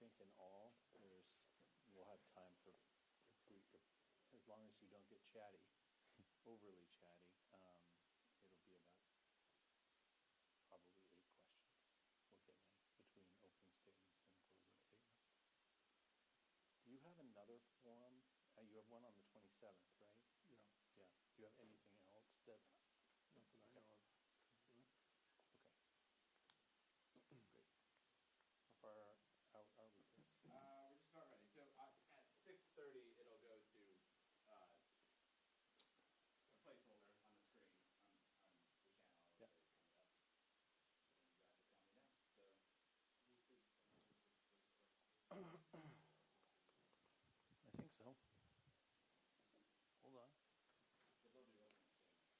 think in all, we'll have time for, as long as you don't get chatty, overly chatty, it'll be about probably 8 questions we'll get in between opening statements and closing statements. Do you have another forum? You have one on the 27th, right? Yeah. Yeah. Do you have anything else that? Not that I know of. Okay. Great. How far out are we, Chris? We're just about ready. So at 6:30, it'll go to a placeholder on the screen on the channel. It'll Yep. say coming up, and you guys are counting down. So I think so. Hold on. but they'll do opening statements.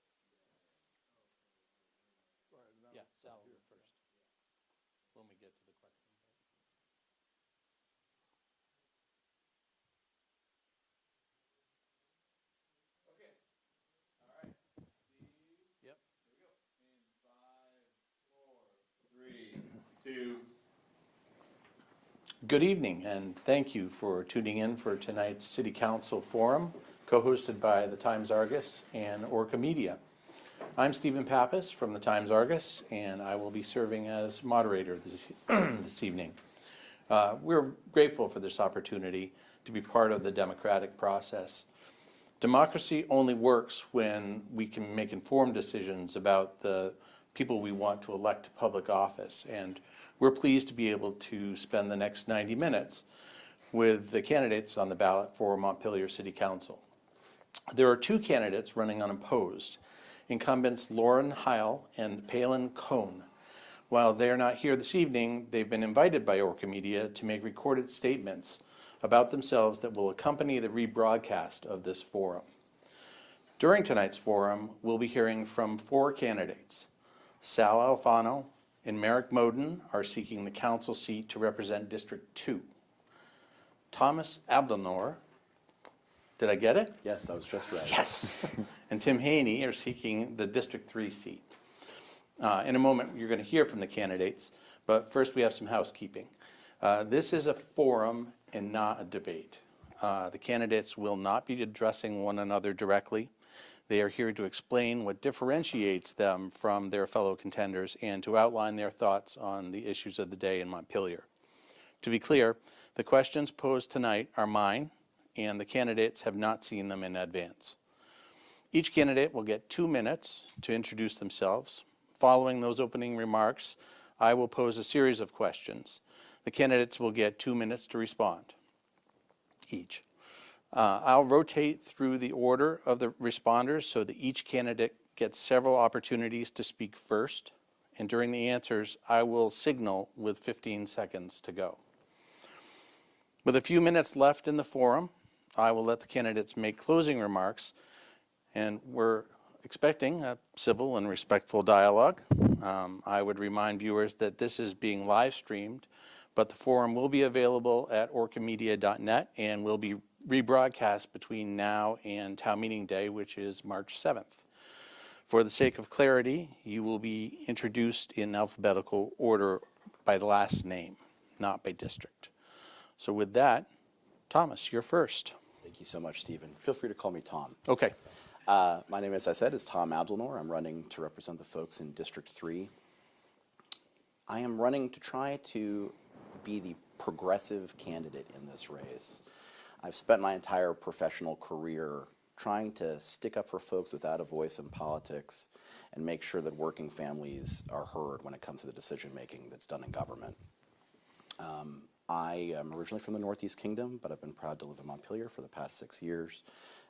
All right, now Yeah, it's Sal here. will go first when we get to the question part. Okay. All right. Steve. Yep. Here we go. In 5, 4, 3, 2. Good evening, and thank you for tuning in for tonight's City Council Forum, co-hosted by the Times-Argus and Orca Media. I'm Stephen Pappas from the Times-Argus, and I will be serving as moderator this evening. We're grateful for this opportunity to be part of the democratic process. Democracy only works when we can make informed decisions about the people we want to elect to public office, and we're pleased to be able to spend the next 90 minutes with the candidates on the ballot for Montpelier City Council. There are 2 candidates running unopposed, incumbents Lauren Heil and Palin Cohn. While they are not here this evening, they've been invited by Orca Media to make recorded statements about themselves that will accompany the rebroadcast of this forum. During tonight's forum, we'll be hearing from 4 candidates. Sal Alfano and Merrick Moden are seeking the council seat to represent District 2. Thomas Abdelnour, did I get it? Yes, that was just right. Yes. And Tim Haney are seeking the District 3 seat. In a moment, you're going to hear from the candidates, but first we have some housekeeping. This is a forum and not a debate. The candidates will not be addressing one another directly. They are here to explain what differentiates them from their fellow contenders and to outline their thoughts on the issues of the day in Montpelier. To be clear, the questions posed tonight are mine, and the candidates have not seen them in advance. Each candidate will get 2 minutes to introduce themselves. Following those opening remarks, I will pose a series of questions. The candidates will get 2 minutes to respond each. I'll rotate through the order of the responders so that each candidate gets several opportunities to speak first, and during the answers, I will signal with 15 seconds to go. With a few minutes left in the forum, I will let the candidates make closing remarks, and we're expecting a civil and respectful dialogue. I would remind viewers that this is being live streamed, but the forum will be available at orcamedia.net and will be rebroadcast between now and town meeting day, which is March 7th. For the sake of clarity, you will be introduced in alphabetical order by the last name, not by district. So with that, Thomas, you're first. Thank you so much, Stephen. Feel free to call me Tom. Okay. My name, as I said, is Tom Abdelnour. I'm running to represent the folks in District 3. I am running to try to be the progressive candidate in this race. I've spent my entire professional career trying to stick up for folks without a voice in politics and make sure that working families are heard when it comes to the decision making that's done in government. I am originally from the Northeast Kingdom, but I've been proud to live in Montpelier for the past 6 years,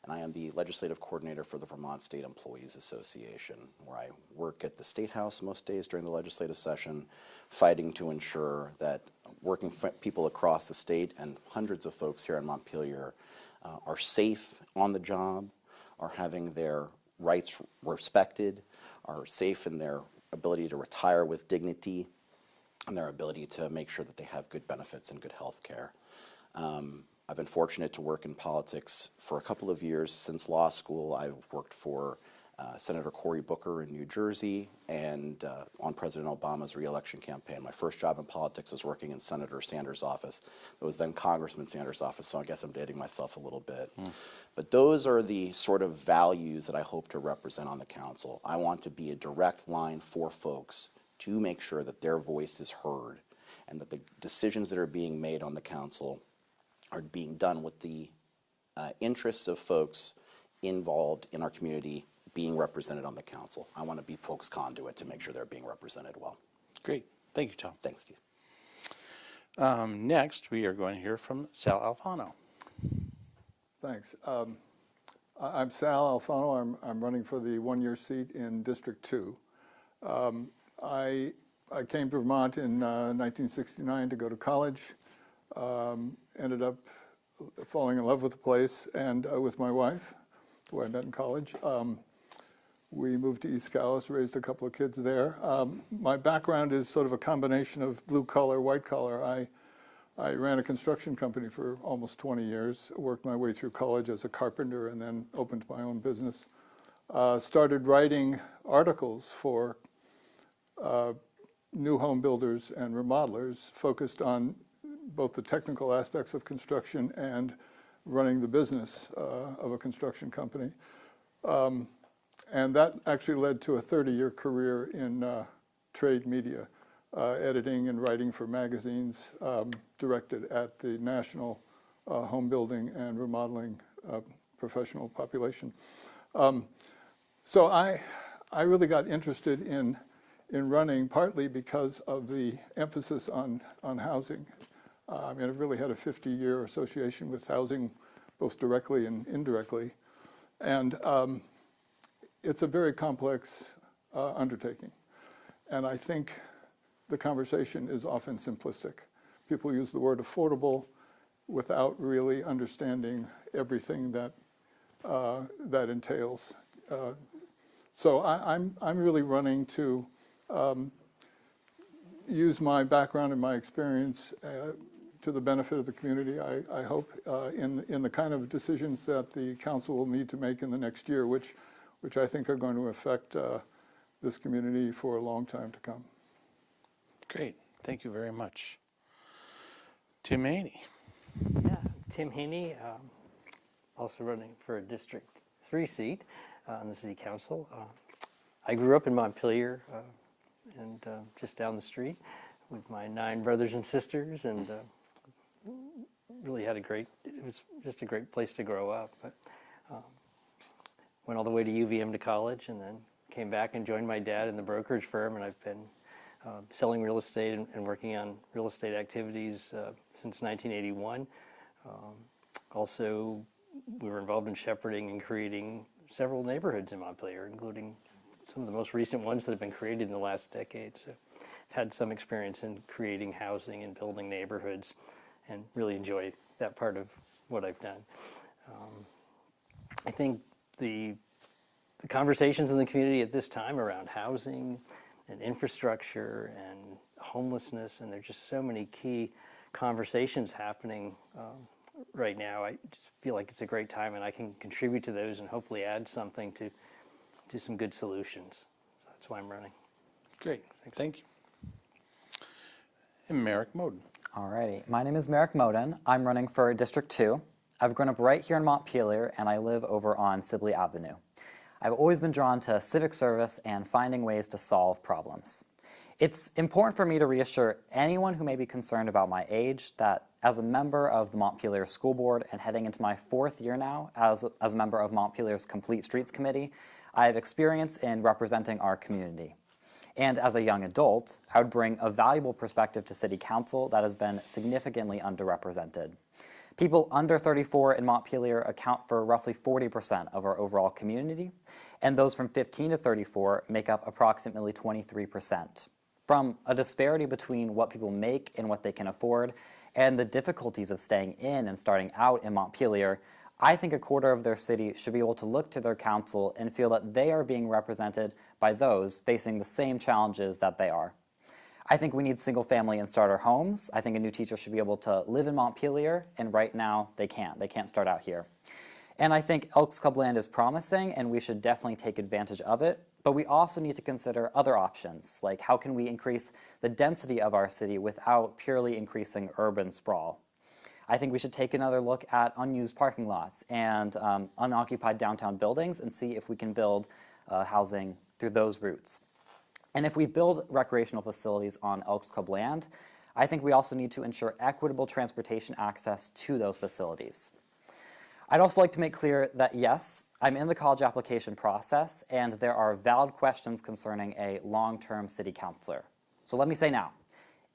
and I am the legislative coordinator for the Vermont State Employees Association, where I work at the State House most days during the legislative session, fighting to ensure that working people across the state and hundreds of folks here in Montpelier are safe on the job, are having their rights respected, are safe in their ability to retire with dignity, and their ability to make sure that they have good benefits and good health care. I've been fortunate to work in politics for a couple of years. Since law school, I've worked for Senator Cory Booker in New Jersey, and on President Obama's re-election campaign. My first job in politics was working in Senator Sanders' office. It was then Congressman Sanders' office, so I guess I'm dating myself a little bit. But those are the sort of values that I hope to represent on the council. I want to be a direct line for folks to make sure that their voice is heard and that the decisions that are being made on the council are being done with the interests of folks involved in our community being represented on the council. I want to be folks' conduit to make sure they're being represented well. Great. Thank you, Tom. Thanks, Steve. Next, we are going to hear from Sal Alfano. Thanks. I'm Sal Alfano. I'm running for the one-year seat in District 2. I came to Vermont in 1969 to go to college. Ended up falling in love with the place and with my wife, who I met in college. We moved to East Calais, raised a couple of kids there. My background is sort of a combination of blue collar, white collar. I ran a construction company for almost 20 years, worked my way through college as a carpenter, and then opened my own business. Started writing articles for new home builders and remodelers, focused on both the technical aspects of construction and running the business of a construction company. And that actually led to a 30-year career in trade media, editing and writing for magazines directed at the national home building and remodeling professional population. So I really got interested in running partly because of the emphasis on housing. I mean, I've really had a 50-year association with housing, both directly and indirectly. And it's a very complex undertaking. And I think the conversation is often simplistic. People use the word affordable without really understanding everything that that entails. So I'm really running to use my background and my experience to the benefit of the community, I hope, in the kind of decisions that the council will need to make in the next year, which I think are going to affect this community for a long time to come. Great. Thank you very much. Tim Haney. Yeah, Tim Haney, also running for a District 3 seat on the City Council. I grew up in Montpelier and just down the street with my 9 brothers and sisters, and really had it was just a great place to grow up. But went all the way to UVM to college, and then came back and joined my dad in the brokerage firm, and I've been selling real estate and working on real estate activities since 1981. Also, we were involved in shepherding and creating several neighborhoods in Montpelier, including some of the most recent ones that have been created in the last decade. So I've had some experience in creating housing and building neighborhoods, and really enjoy that part of what I've done. I think the conversations in the community at this time around housing and infrastructure and homelessness, and there's just so many key conversations happening right now. I just feel like it's a great time, and I can contribute to those and hopefully add something to some good solutions. So that's why I'm running. Great. Thank you. And Merrick Moden. Alrighty, my name is Merrick Moden. I'm running for District 2. I've grown up right here in Montpelier, and I live over on Sibley Avenue. I've always been drawn to civic service and finding ways to solve problems. It's important for me to reassure anyone who may be concerned about my age that as a member of the Montpelier School Board and heading into my 4th year now as a member of Montpelier's Complete Streets Committee, I have experience in representing our community. And as a young adult, I would bring a valuable perspective to City Council that has been significantly underrepresented. People under 34 in Montpelier account for roughly 40% of our overall community, and those from 15 to 34 make up approximately 23%. From a disparity between what people make and what they can afford, and the difficulties of staying in and starting out in Montpelier, I think a quarter of their city should be able to look to their council and feel that they are being represented by those facing the same challenges that they are. I think we need single-family and starter homes. I think a new teacher should be able to live in Montpelier, and right now they can't. They can't start out here. And I think Elks Club land is promising, and we should definitely take advantage of it. But we also need to consider other options, like how can we increase the density of our city without purely increasing urban sprawl. I think we should take another look at unused parking lots and unoccupied downtown buildings and see if we can build housing through those routes. And if we build recreational facilities on Elks Club land, I think we also need to ensure equitable transportation access to those facilities. I'd also like to make clear that yes, I'm in the college application process, and there are valid questions concerning a long-term city councilor. So let me say now,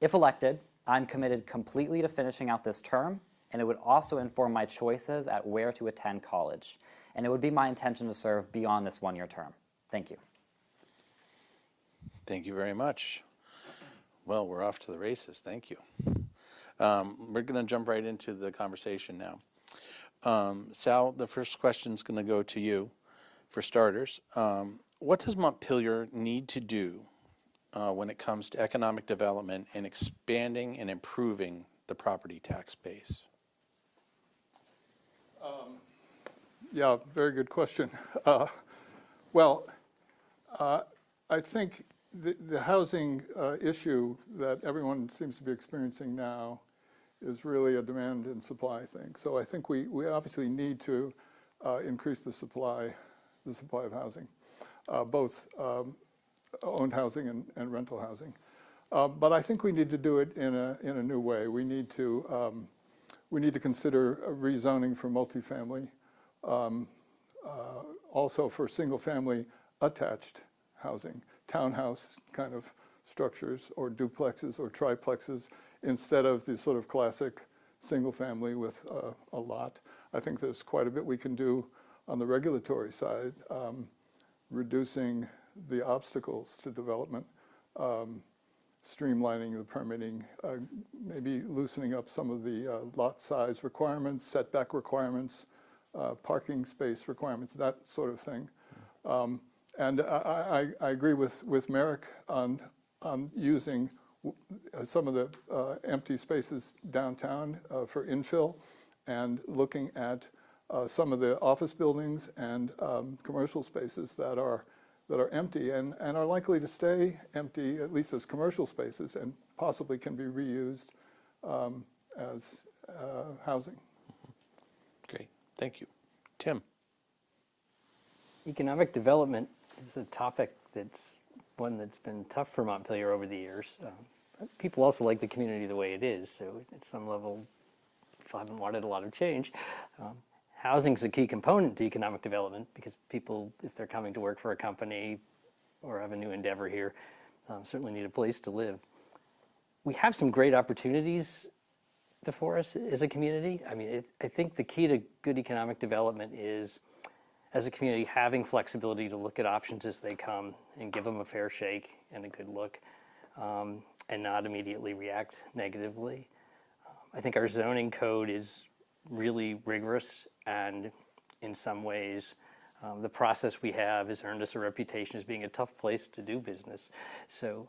if elected, I'm committed completely to finishing out this term, and it would also inform my choices at where to attend college. And it would be my intention to serve beyond this one-year term. Thank you. Thank you very much. Well, we're off to the races. Thank you. We're going to jump right into the conversation now. Sal, the first question is going to go to you for starters. What does Montpelier need to do when it comes to economic development and expanding and improving the property tax base? Yeah, very good question. I think the housing issue that everyone seems to be experiencing now is really a demand and supply thing. So I think we obviously need to increase the supply of housing, both owned housing and rental housing. But I think we need to do it in a new way. We need to consider rezoning for multifamily, also for single-family attached housing, townhouse kind of structures, or duplexes or triplexes, instead of the sort of classic single-family with a lot. I think there's quite a bit we can do on the regulatory side, reducing the obstacles to development, streamlining the permitting, maybe loosening up some of the lot size requirements, setback requirements, parking space requirements, that sort of thing. And I agree with Merrick on using some of the empty spaces downtown for infill, and looking at some of the office buildings and commercial spaces that are empty and are likely to stay empty, at least as commercial spaces, and possibly can be reused as housing. Great, thank you. Tim? Economic development is a topic that's one that's been tough for Montpelier over the years. People also like the community the way it is, so at some level, people haven't wanted a lot of change. Housing is a key component to economic development, because people, if they're coming to work for a company or have a new endeavor here, certainly need a place to live. We have some great opportunities before us as a community. I mean, I think the key to good economic development is, as a community, having flexibility to look at options as they come and give them a fair shake and a good look, and not immediately react negatively. I think our zoning code is really rigorous, and in some ways, the process we have has earned us a reputation as being a tough place to do business. So,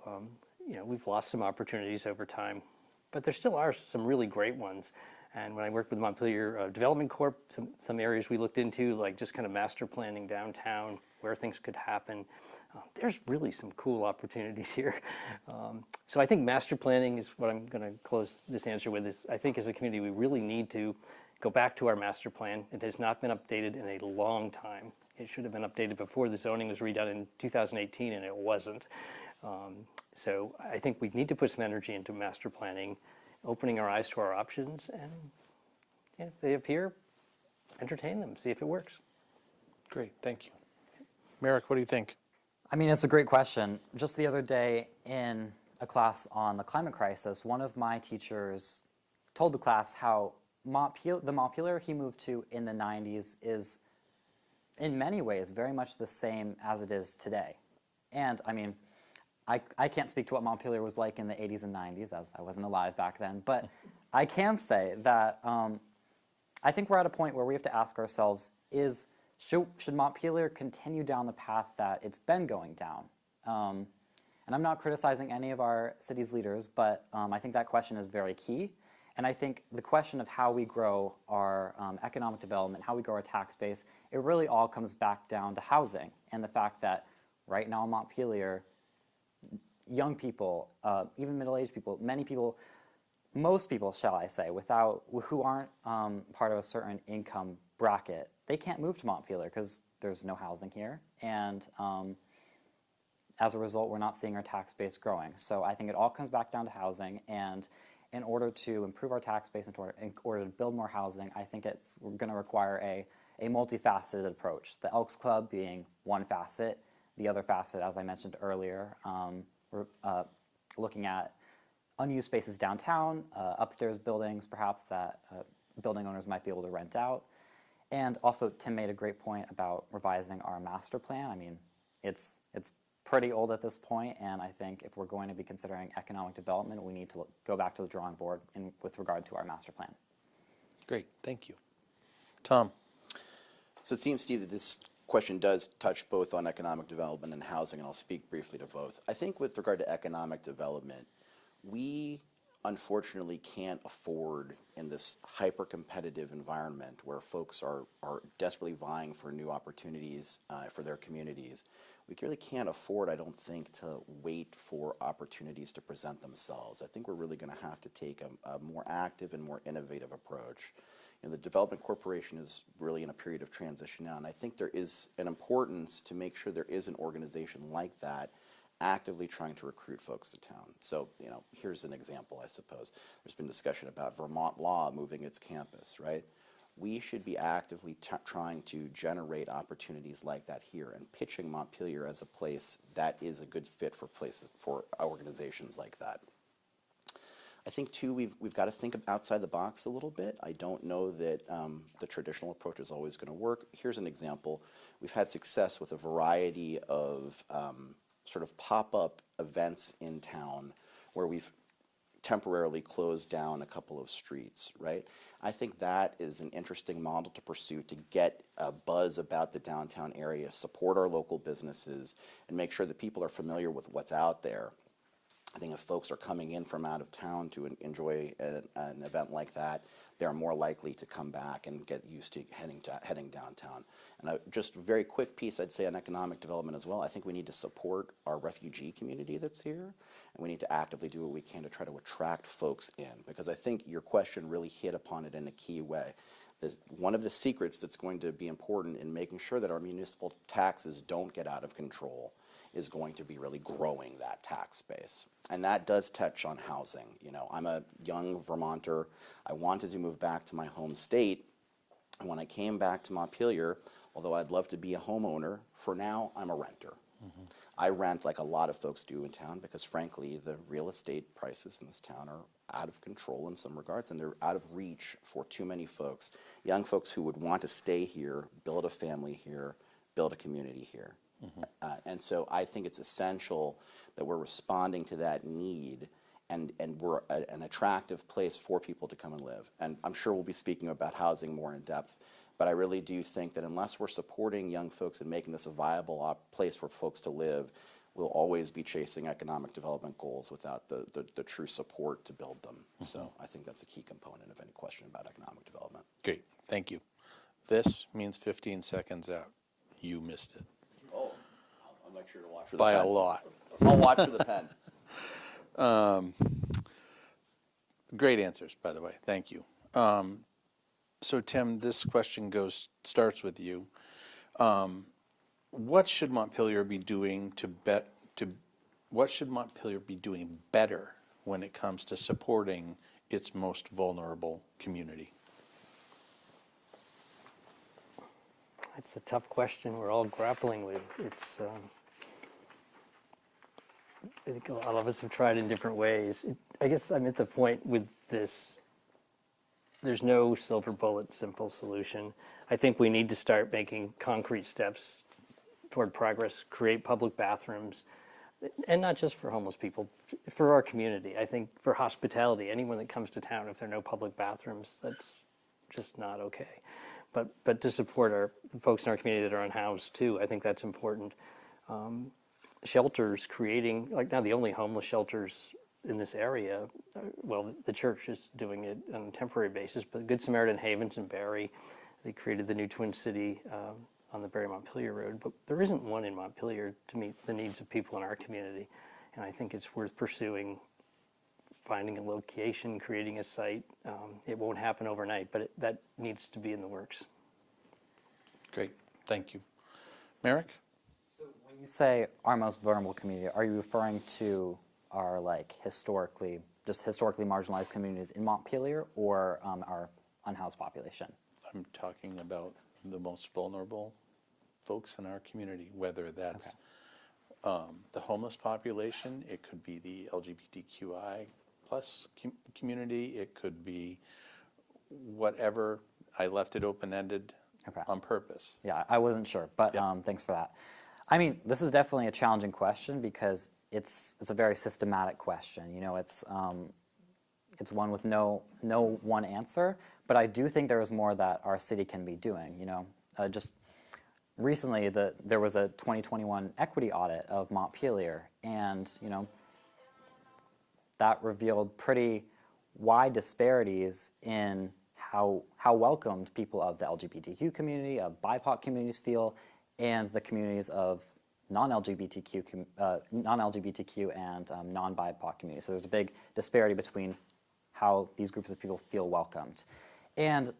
we've lost some opportunities over time, but there still are some really great ones. And when I worked with Montpelier Development Corp, some areas we looked into, like just kind of master planning downtown, where things could happen, there's really some cool opportunities here. So I think master planning is what I'm going to close this answer with. Is I think as a community we really need to go back to our master plan. It has not been updated in a long time. It should have been updated before the zoning was redone in 2018, and it wasn't. So I think we need to put some energy into master planning, opening our eyes to our options, and if they appear, entertain them, see if it works. Great, thank you. Merrick, what do you think? I mean, it's a great question. Just the other day in a class on the climate crisis, one of my teachers told the class how the Montpelier he moved to in the 90s is in many ways very much the same as it is today. And I mean, I can't speak to what Montpelier was like in the 80s and 90s, as I wasn't alive back then, but I can say that I think we're at a point where we have to ask ourselves, should Montpelier continue down the path that it's been going down? And I'm not criticizing any of our city's leaders, but I think that question is very key. And I think the question of how we grow our economic development, how we grow our tax base, it really all comes back down to housing and the fact that right now in Montpelier, young people, even middle-aged people, many people, most people, shall I say, who aren't part of a certain income bracket, they can't move to Montpelier because there's no housing here. And as a result, we're not seeing our tax base growing. So I think it all comes back down to housing. And in order to improve our tax base, in order to build more housing, I think we're going to require a multifaceted approach. The Elks Club being one facet. The other facet, as I mentioned earlier, we're looking at unused spaces downtown, upstairs buildings perhaps that building owners might be able to rent out. And also, Tim made a great point about revising our master plan. I mean, it's pretty old at this point, and I think if we're going to be considering economic development, we need to go back to the drawing board with regard to our master plan. Great, thank you. Tom? So it seems, Steve, that this question does touch both on economic development and housing, and I'll speak briefly to both. I think with regard to economic development, we unfortunately can't afford in this hyper-competitive environment where folks are desperately vying for new opportunities for their communities. We really can't afford, I don't think, to wait for opportunities to present themselves. I think we're really going to have to take a more active and more innovative approach. You know, the Development Corporation is really in a period of transition now, and I think there is an importance to make sure there is an organization like that actively trying to recruit folks to town. So, you know, here's an example, I suppose. There's been discussion about Vermont Law moving its campus, right? We should be actively trying to generate opportunities like that here and pitching Montpelier as a place that is a good fit for organizations like that. I think, too, we've got to think outside the box a little bit. I don't know that the traditional approach is always going to work. Here's an example. We've had success with a variety of sort of pop-up events in town where we've temporarily closed down a couple of streets, right? I think that is an interesting model to pursue to get a buzz about the downtown area, support our local businesses, and make sure that people are familiar with what's out there. I think if folks are coming in from out of town to enjoy an event like that, they're more likely to come back and get used to heading downtown. And just a very quick piece, I'd say, on economic development as well. I think we need to support our refugee community that's here, and we need to actively do what we can to try to attract folks in, because I think your question really hit upon it in a key way. One of the secrets that's going to be important in making sure that our municipal taxes don't get out of control is going to be really growing that tax base. And that does touch on housing. You know, I'm a young Vermonter. I wanted to move back to my home state. And when I came back to Montpelier, although I'd love to be a homeowner, for now I'm a renter. Mm-hmm. I rent like a lot of folks do in town because, frankly, the real estate prices in this town are out of control in some regards, and they're out of reach for too many folks, young folks who would want to stay here, build a family here, build a community here. Mm-hmm. And so I think it's essential that we're responding to that need and we're an attractive place for people to come and live. And I'm sure we'll be speaking about housing more in depth, but I really do think that unless we're supporting young folks and making this a viable place for folks to live, we'll always be chasing economic development goals without the true support to build them. Mm-hmm. So I think that's a key component of any question about economic development. Great, thank you. This means 15 seconds out. You missed it. Oh, I'll make sure to watch for the By pen. a lot. I'll watch for the pen. Great answers, by the way. Thank you. So Tim, this question starts with you. What should Montpelier be doing what should Montpelier be doing better when it comes to supporting its most vulnerable community? It's a tough question we're all grappling with. It's, I think a lot of us have tried in different ways. I guess I'm at the point with this, there's no silver bullet, simple solution. I think we need to start making concrete steps toward progress, create public bathrooms, and not just for homeless people, for our community. I think for hospitality, anyone that comes to town, if there are no public bathrooms, that's just not okay. But to support the folks in our community that are unhoused too, I think that's important. Shelters, creating, like now the only homeless shelters in this area, well, the church is doing it on a temporary basis, but Good Samaritan Havens in Barry, they created the new Twin City on the Barry-Montpelier Road, but there isn't one in Montpelier to meet the needs of people in our community. And I think it's worth pursuing, finding a location, creating a site. It won't happen overnight, but that needs to be in the works. Great, thank you. Merrick? So when you say our most vulnerable community, are you referring to our historically marginalized communities in Montpelier, or our unhoused population? I'm talking about the most vulnerable folks in our community, whether that's the homeless population, it could be the LGBTQI plus community, it could be whatever. I left it open-ended on purpose. Yeah, I wasn't sure, but thanks for that. I mean, this is definitely a challenging question because it's a very systematic question. You know, it's one with no one answer, but I do think there is more that our city can be doing. You know, just recently there was a 2021 equity audit of Montpelier, and you know, that revealed pretty wide disparities in how welcomed people of the LGBTQ community, of BIPOC communities feel, and the communities of non-LGBTQ and non-BIPOC communities. So there's a big disparity between how these groups of people feel welcomed. And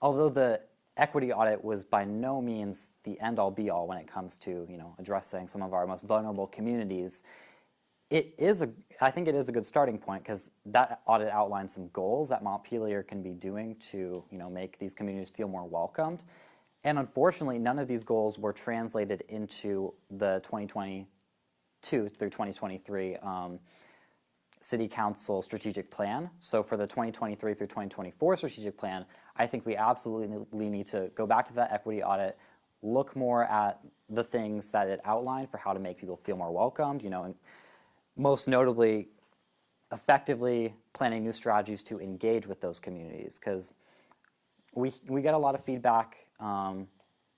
although the equity audit was by no means the end-all be-all when it comes to, you know, addressing some of our most vulnerable communities, I think it is a good starting point because that audit outlined some goals that Montpelier can be doing to, you know, make these communities feel more welcomed. And unfortunately, none of these goals were translated into the 2022 through 2023 City Council strategic plan. So for the 2023 through 2024 strategic plan, I think we absolutely need to go back to that equity audit, look more at the things that it outlined for how to make people feel more welcomed, you know, and most notably, effectively planning new strategies to engage with those communities, because we get a lot of feedback. You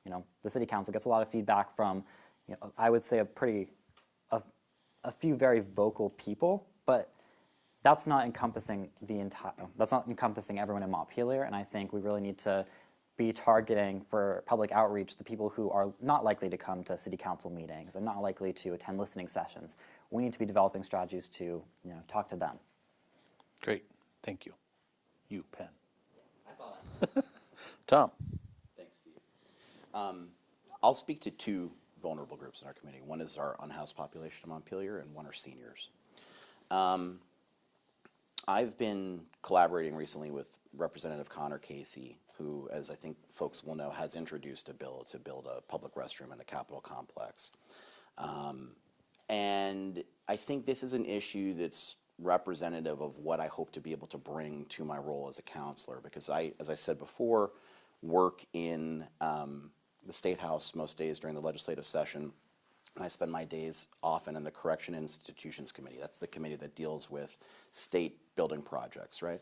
know, the City Council gets a lot of feedback from, you know, I would say a few very vocal people, but that's not encompassing that's not encompassing everyone in Montpelier, and I think we really need to be targeting for public outreach the people who are not likely to come to City Council meetings and not likely to attend listening sessions. We need to be developing strategies to, you know, talk to them. Great, thank you. You, Penn. I saw that. Tom? Thanks, Steve. I'll speak to two vulnerable groups in our community. One is our unhoused population in Montpelier, and one are seniors. I've been collaborating recently with Representative Connor Casey, who, as I think folks will know, has introduced a bill to build a public restroom in the Capitol complex. And I think this is an issue that's representative of what I hope to be able to bring to my role as a counselor, because I, as I said before, work in the State House most days during the legislative session, and I spend my days often in the Correction Institutions Committee. That's the committee that deals with state building projects, right?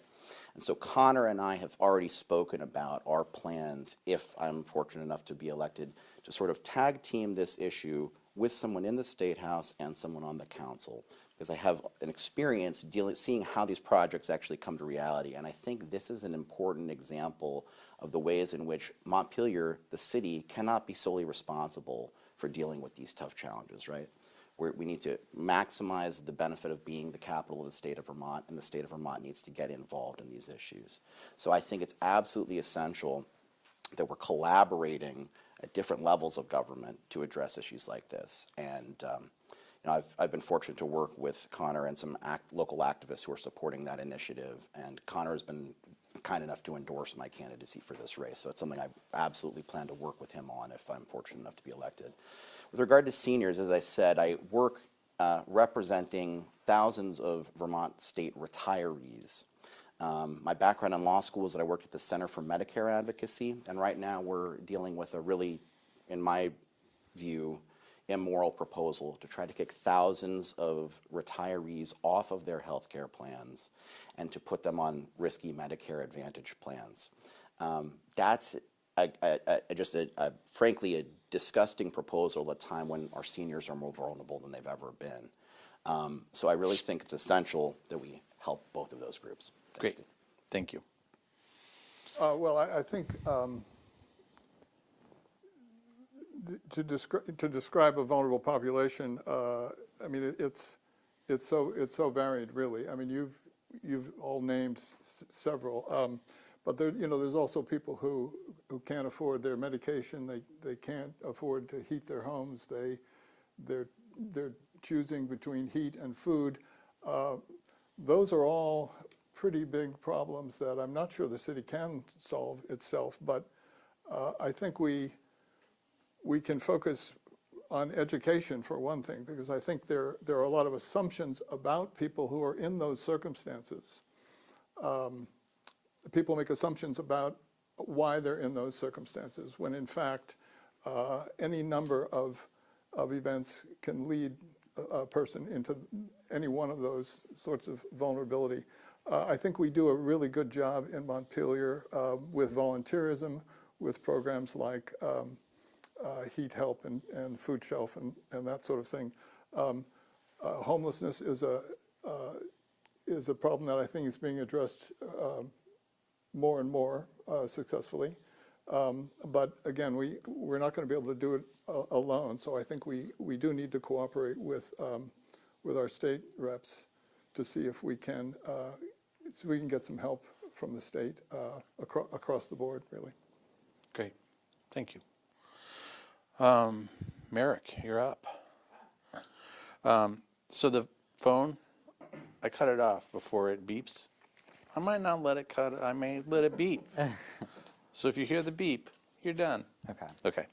And so Connor and I have already spoken about our plans, if I'm fortunate enough to be elected, to sort of tag team this issue with someone in the State House and someone on the council, because I have an experience seeing how these projects actually come to reality. And I think this is an important example of the ways in which Montpelier, the city, cannot be solely responsible for dealing with these tough challenges, right? We need to maximize the benefit of being the capital of the state of Vermont, and the state of Vermont needs to get involved in these issues. So I think it's absolutely essential that we're collaborating at different levels of government to address issues like this. And you know, I've been fortunate to work with Connor and some local activists who are supporting that initiative, and Connor has been kind enough to endorse my candidacy for this race. So it's something I absolutely plan to work with him on if I'm fortunate enough to be elected. With regard to seniors, as I said, I work representing thousands of Vermont state retirees. My background in law school is that I worked at the Center for Medicare Advocacy, and right now we're dealing with a really, in my view, immoral proposal to try to kick thousands of retirees off of their health care plans and to put them on risky Medicare Advantage plans. That's frankly a disgusting proposal at a time when our seniors are more vulnerable than they've ever been. So I really think it's essential that we help both of those groups. Thanks, Great, Steve. thank you. Well, I think to describe a vulnerable population, I mean, it's so varied, really. I mean, you've all named several, but there, there's also people who can't afford their medication. They can't afford to heat their homes. They're choosing between heat and food. Those are all pretty big problems that I'm not sure the city can solve itself, but I think we can focus on education for one thing, because I think there are a lot of assumptions about people who are in those circumstances. People make assumptions about why they're in those circumstances, when in fact any number of events can lead a person into any one of those sorts of vulnerability. I think we do a really good job in Montpelier with volunteerism, with programs like Heat Help and Food Shelf and that sort of thing. Homelessness is a problem that I think is being addressed more and more successfully. But again, we're not going to be able to do it alone. So I think we do need to cooperate with our state reps to see if we can get some help from the state across the board, really. Great, thank you. Merrick, you're up. So the phone, I cut it off before it beeps. I might not let it cut, I may let it beep. So if you hear the beep, you're done. Okay. Okay.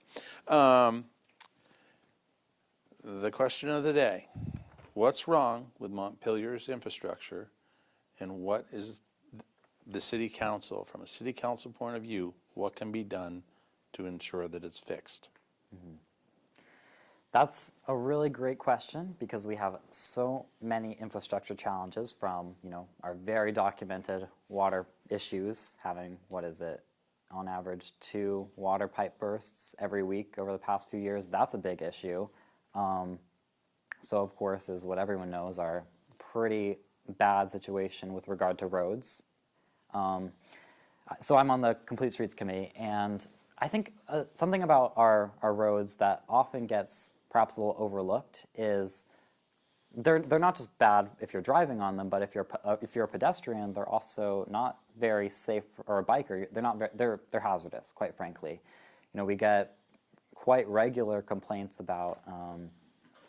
The question of the day, what's wrong with Montpelier's infrastructure, and what is the city council, from a city council point of view, what can be done to ensure that it's fixed? Mm-hmm. That's a really great question, because we have so many infrastructure challenges, from our very documented water issues, having, what is it, on average 2 water pipe bursts every week over the past few years. That's a big issue. So of course, is what everyone knows, our pretty bad situation with regard to roads. So I'm on the Complete Streets Committee, and I think something about our roads that often gets perhaps a little overlooked is they're not just bad if you're driving on them, but if you're a pedestrian, they're also not very safe, or a biker. They're hazardous, quite frankly. We get quite regular complaints about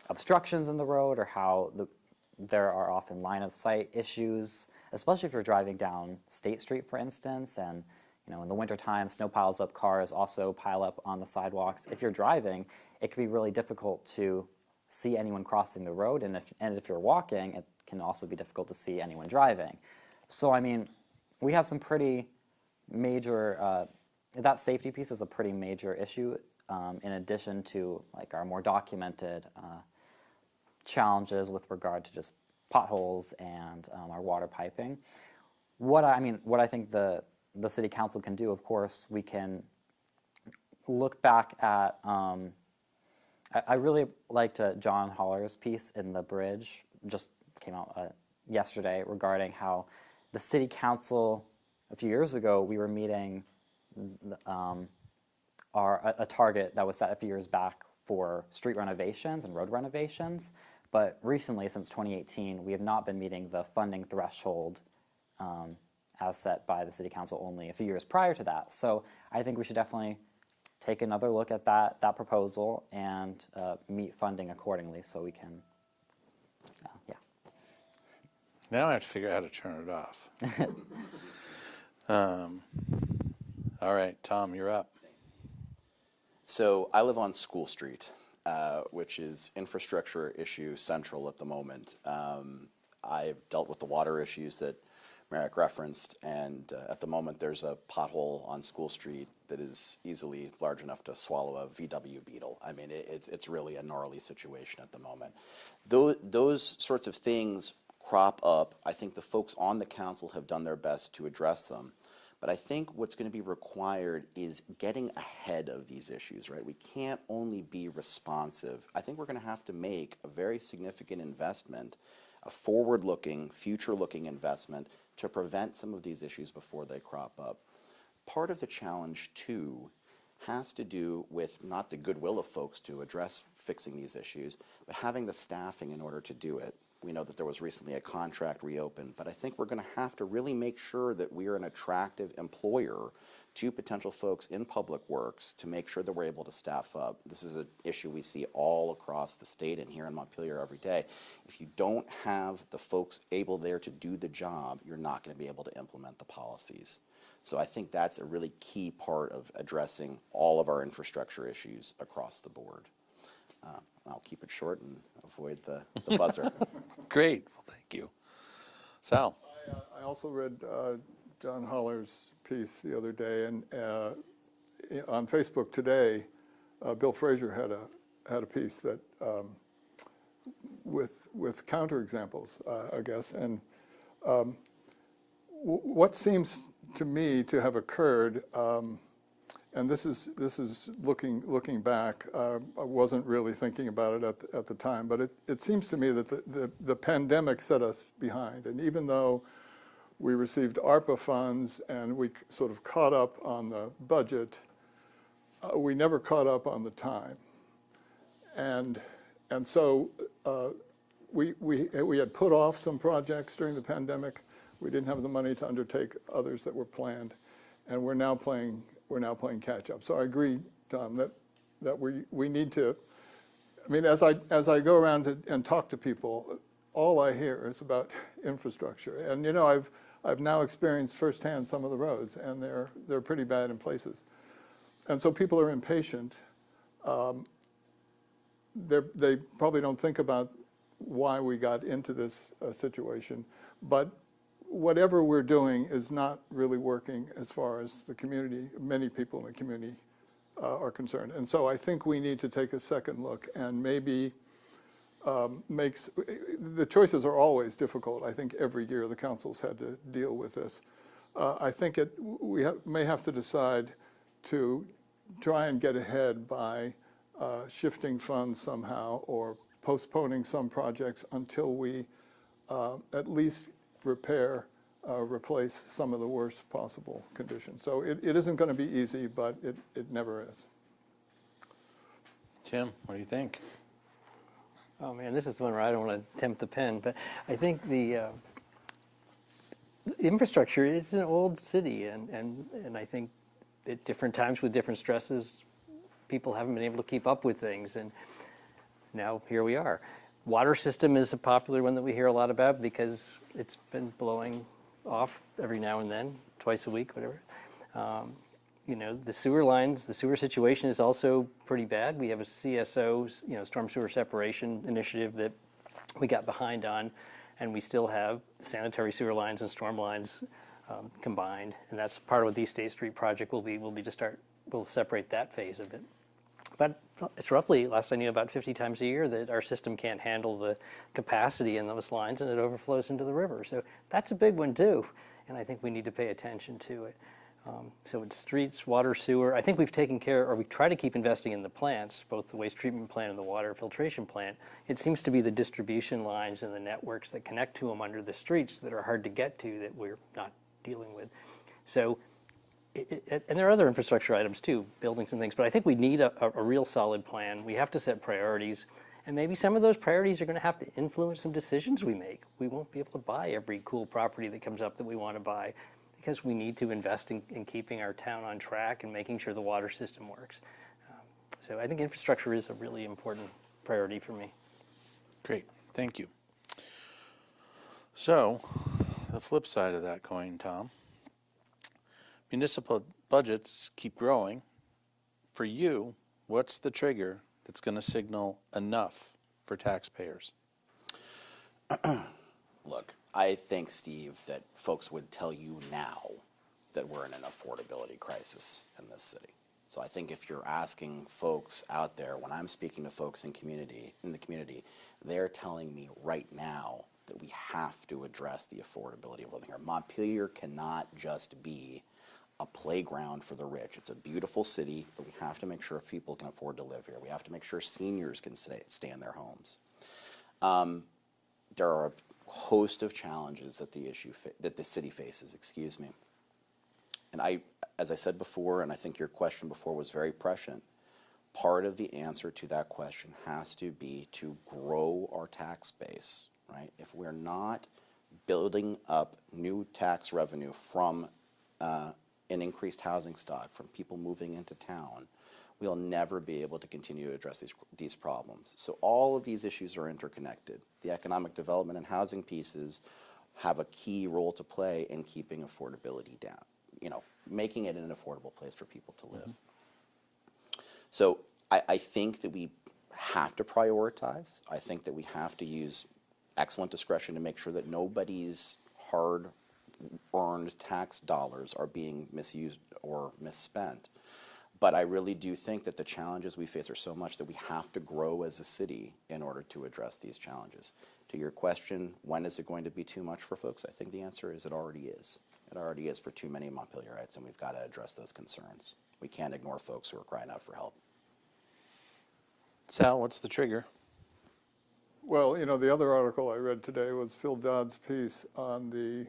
obstructions in the road, or how there are often line of sight issues, especially if you're driving down State Street, for instance, and in the wintertime, snow piles up, cars also pile up on the sidewalks. If you're driving, it can be really difficult to see anyone crossing the road, and if you're walking, it can also be difficult to see anyone driving. So, I mean, we have some pretty major, that safety piece is a pretty major issue, in addition to our more documented challenges with regard to just potholes and our water piping. What I think the city council can do, of course, we can look back at, I really liked John Holler's piece in The Bridge, just came out yesterday, regarding how the city council, a few years ago, we were meeting a target that was set a few years back for street renovations and road renovations, but recently, since 2018, we have not been meeting the funding threshold as set by the city council only a few years prior to that. So I think we should definitely take another look at that proposal and meet funding accordingly, so we can, yeah. Now I have to figure out how to turn it off. All right, Tom, you're up. So I live on School Street, which is infrastructure issue central at the moment. I've dealt with the water issues that Merrick referenced, and at the moment there's a pothole on School Street that is easily large enough to swallow a VW Beetle. I mean, it's really a gnarly situation at the moment. Those sorts of things crop up. I think the folks on the council have done their best to address them, But I think what's going to be required is getting ahead of these issues, right? We can't only be responsive. I think we're going to have to make a very significant investment, a forward-looking, future-looking investment to prevent some of these issues before they crop up. Part of the challenge, too, has to do with not the goodwill of folks to address fixing these issues, but having the staffing in order to do it. We know that there was recently a contract reopened, but I think we're going to have to really make sure that we are an attractive employer to potential folks in public works to make sure that we're able to staff up. This is an issue we see all across the state and here in Montpelier every day. If you don't have the folks able there to do the job, you're not going to be able to implement the policies. So I think that's a really key part of addressing all of our infrastructure issues across the board. I'll keep it short and avoid the buzzer. Great, well, thank you. Sal? I also read John Holler's piece the other day, and on Facebook today, Bill Fraser had a piece that with counterexamples, I guess, and what seems to me to have occurred, and this is looking back. I wasn't really thinking about it at the time, but it seems to me that the pandemic set us behind, and even though we received ARPA funds and we sort of caught up on the budget, we never caught up on the time, and so we had put off some projects during the pandemic. We didn't have the money to undertake others that were planned, and we're now playing catch up. So I agree, Tom, that we need to. I mean, as I go around and talk to people, all I hear is about infrastructure. And you know, I've now experienced firsthand some of the roads, and they're pretty bad in places. And so people are impatient. They probably don't think about why we got into this situation, but whatever we're doing is not really working as far as the community, many people in the community are concerned. And so I think we need to take a second look and maybe the choices are always difficult. I think every year the council's had to deal with this. I think we may have to decide to try and get ahead by shifting funds somehow or postponing some projects until we at least replace some of the worst possible conditions. So it isn't going to be easy, but it never is. Tim, what do you think? Oh man, this is one where I don't want to tempt the pen, but I think the infrastructure is an old city, and I think at different times with different stresses, people haven't been able to keep up with things, and now here we are. Water system is a popular one that we hear a lot about because it's been blowing off every now and then, twice a week, whatever. You know, the sewer lines, the sewer situation is also pretty bad. We have a CSO, you know, storm sewer separation initiative that we got behind on, and we still have sanitary sewer lines and storm lines combined, and that's part of what the East State Street project will be. We'll separate that phase of it. But it's roughly, last I knew, about 50 times a year that our system can't handle the capacity in those lines and it overflows into the river. So that's a big one too, and I think we need to pay attention to it. So it's streets, water, sewer. I think we've taken care, or we try to keep investing in the plants, both the waste treatment plant and the water filtration plant. It seems to be the distribution lines and the networks that connect to them under the streets that are hard to get to that we're not dealing with. So. And there are other infrastructure items too, buildings and things, but I think we need a real solid plan. We have to set priorities, and maybe some of those priorities are going to have to influence some decisions we make. We won't be able to buy every cool property that comes up that we want to buy because we need to invest in keeping our town on track and making sure the water system works. So I think infrastructure is a really important priority for me. Great, thank you. So, the flip side of that coin, Tom. Municipal budgets keep growing. For you, what's the trigger that's going to signal enough for taxpayers? Look, I think, Steve, that folks would tell you now that we're in an affordability crisis in this city. So I think if you're asking folks out there, when I'm speaking to folks in the community, they're telling me right now that we have to address the affordability of living here. Montpelier cannot just be a playground for the rich. It's a beautiful city, but we have to make sure people can afford to live here. We have to make sure seniors can stay in their homes. There are a host of challenges that the city faces, excuse me. And as I said before, and I think your question before was very prescient, part of the answer to that question has to be to grow our tax base, right? If we're not building up new tax revenue from an increased housing stock, from people moving into town, we'll never be able to continue to address these problems. So all of these issues are interconnected. The economic development and housing pieces have a key role to play in keeping affordability down, making it an affordable place for people to live. So I think that we have to prioritize. I think that we have to use excellent discretion to make sure that nobody's hard-earned tax dollars are being misused or misspent. But I really do think that the challenges we face are so much that we have to grow as a city in order to address these challenges. To your question, when is it going to be too much for folks? I think the answer is it already is. It already is for too many Montpelierites, and we've got to address those concerns. We can't ignore folks who are crying out for help. Sal, what's the trigger? Well, the other article I read today was Phil Dodd's piece on the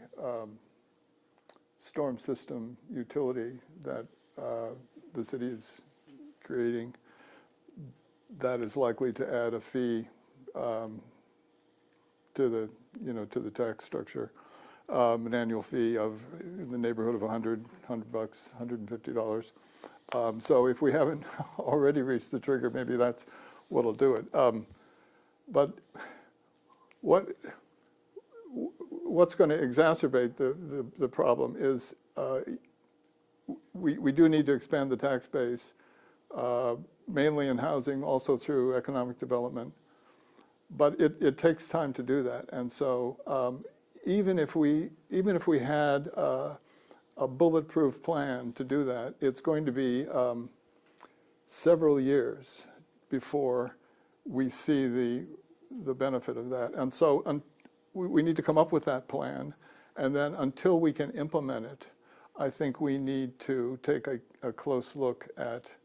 storm system utility that the city is creating that is likely to add a fee to the tax structure, an annual fee of in the neighborhood of $100, $150. So if we haven't already reached the trigger, maybe that's what'll do it. But what's going to exacerbate the problem is we do need to expand the tax base, mainly in housing, also through economic development. But it takes time to do that, and so even if we had a bulletproof plan to do that, it's going to be several years before we see the benefit of that. And so we need to come up with that plan, and then until we can implement it, I think we need to take a close look at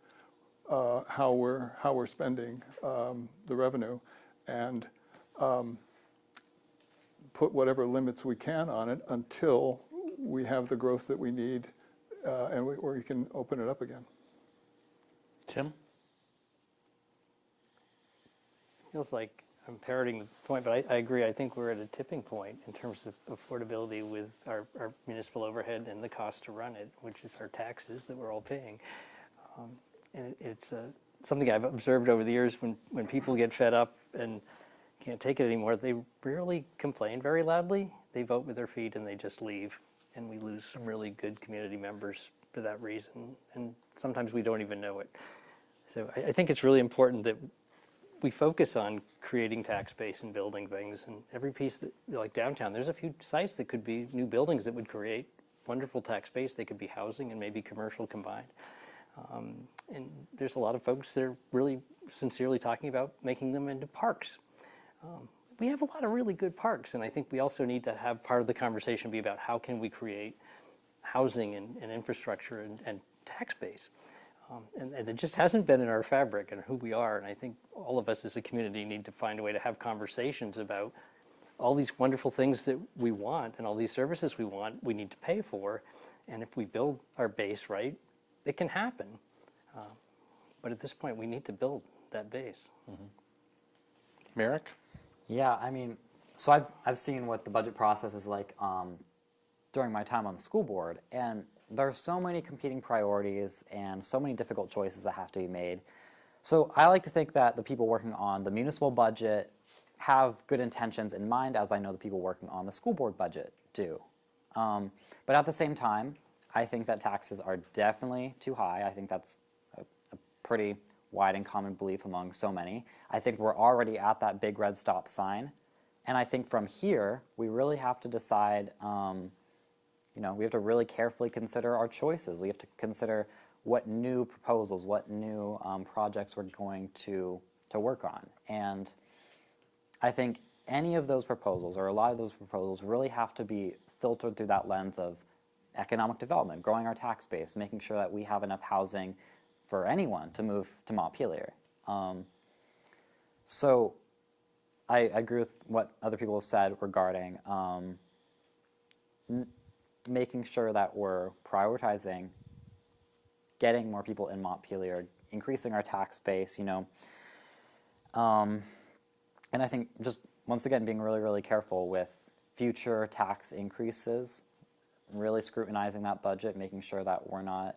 how we're spending the revenue, and put whatever limits we can on it until we have the growth that we need, and we can open it up again. Tim? Feels like I'm parroting the point, but I agree. I think we're at a tipping point in terms of affordability with our municipal overhead and the cost to run it, which is our taxes that we're all paying. And it's something I've observed over the years when people get fed up and can't take it anymore, they rarely complain very loudly. They vote with their feet and they just leave. And we lose some really good community members for that reason. And sometimes we don't even know it. So I think it's really important that we focus on creating tax base and building things. And every piece that, like downtown, there's a few sites that could be new buildings that would create wonderful tax base. They could be housing and maybe commercial combined. And there's a lot of folks that are really sincerely talking about making them into parks. We have a lot of really good parks, and I think we also need to have part of the conversation be about how can we create housing and infrastructure and tax base. And it just hasn't been in our fabric and who we are, and I think all of us as a community need to find a way to have conversations about all these wonderful things that we want and all these services we want, we need to pay for, and if we build our base right, it can happen. But at this point, we need to build that base. Merrick? Yeah, I mean, so I've seen what the budget process is like during my time on the school board, and there are so many competing priorities and so many difficult choices that have to be made. So I like to think that the people working on the municipal budget have good intentions in mind, as I know the people working on the school board budget do. But at the same time, I think that taxes are definitely too high. I think that's a pretty wide and common belief among so many. I think we're already at that big red stop sign. And I think from here, we really have to decide, we have to really carefully consider our choices. We have to consider what new proposals, what new projects we're going to work on. And I think any of those proposals, or a lot of those proposals, really have to be filtered through that lens of economic development, growing our tax base, making sure that we have enough housing for anyone to move to Montpelier. So I agree with what other people have said regarding making sure that we're prioritizing getting more people in Montpelier, increasing our tax base, and I think just once again being really, really careful with future tax increases, really scrutinizing that budget, making sure that we're not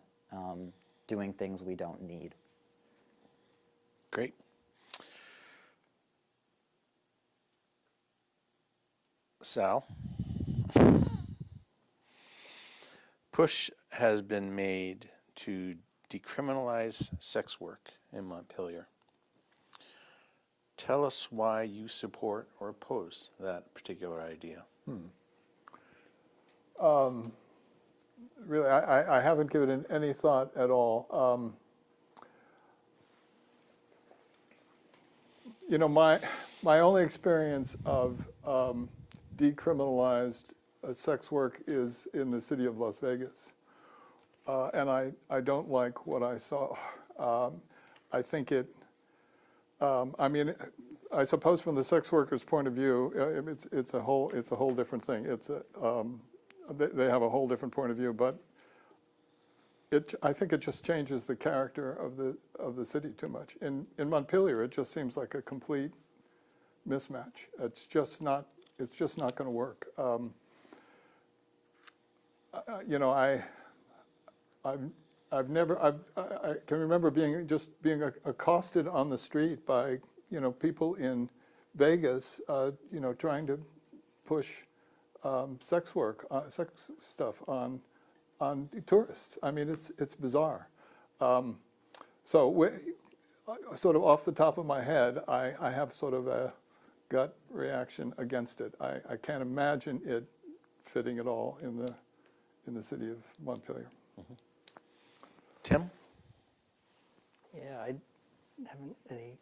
doing things we don't need. Great. Sal? Push has been made to decriminalize sex work in Montpelier. Tell us why you support or oppose that particular idea. Really, I haven't given it any thought at all. My only experience of decriminalized sex work is in the city of Las Vegas. And I don't like what I saw. I think I suppose from the sex workers' point of view, it's a whole different thing. They have a whole different point of view, but I think it just changes the character of the city too much. In Montpelier, it just seems like a complete mismatch. It's just not going to work. I can remember being accosted on the street by people in Vegas, trying to push sex stuff on tourists. I mean, it's bizarre. So sort of off the top of my head, I have sort of a gut reaction against it. I can't imagine it fitting at all in the city of Montpelier. Mm-hmm. Tim? Yeah, I haven't any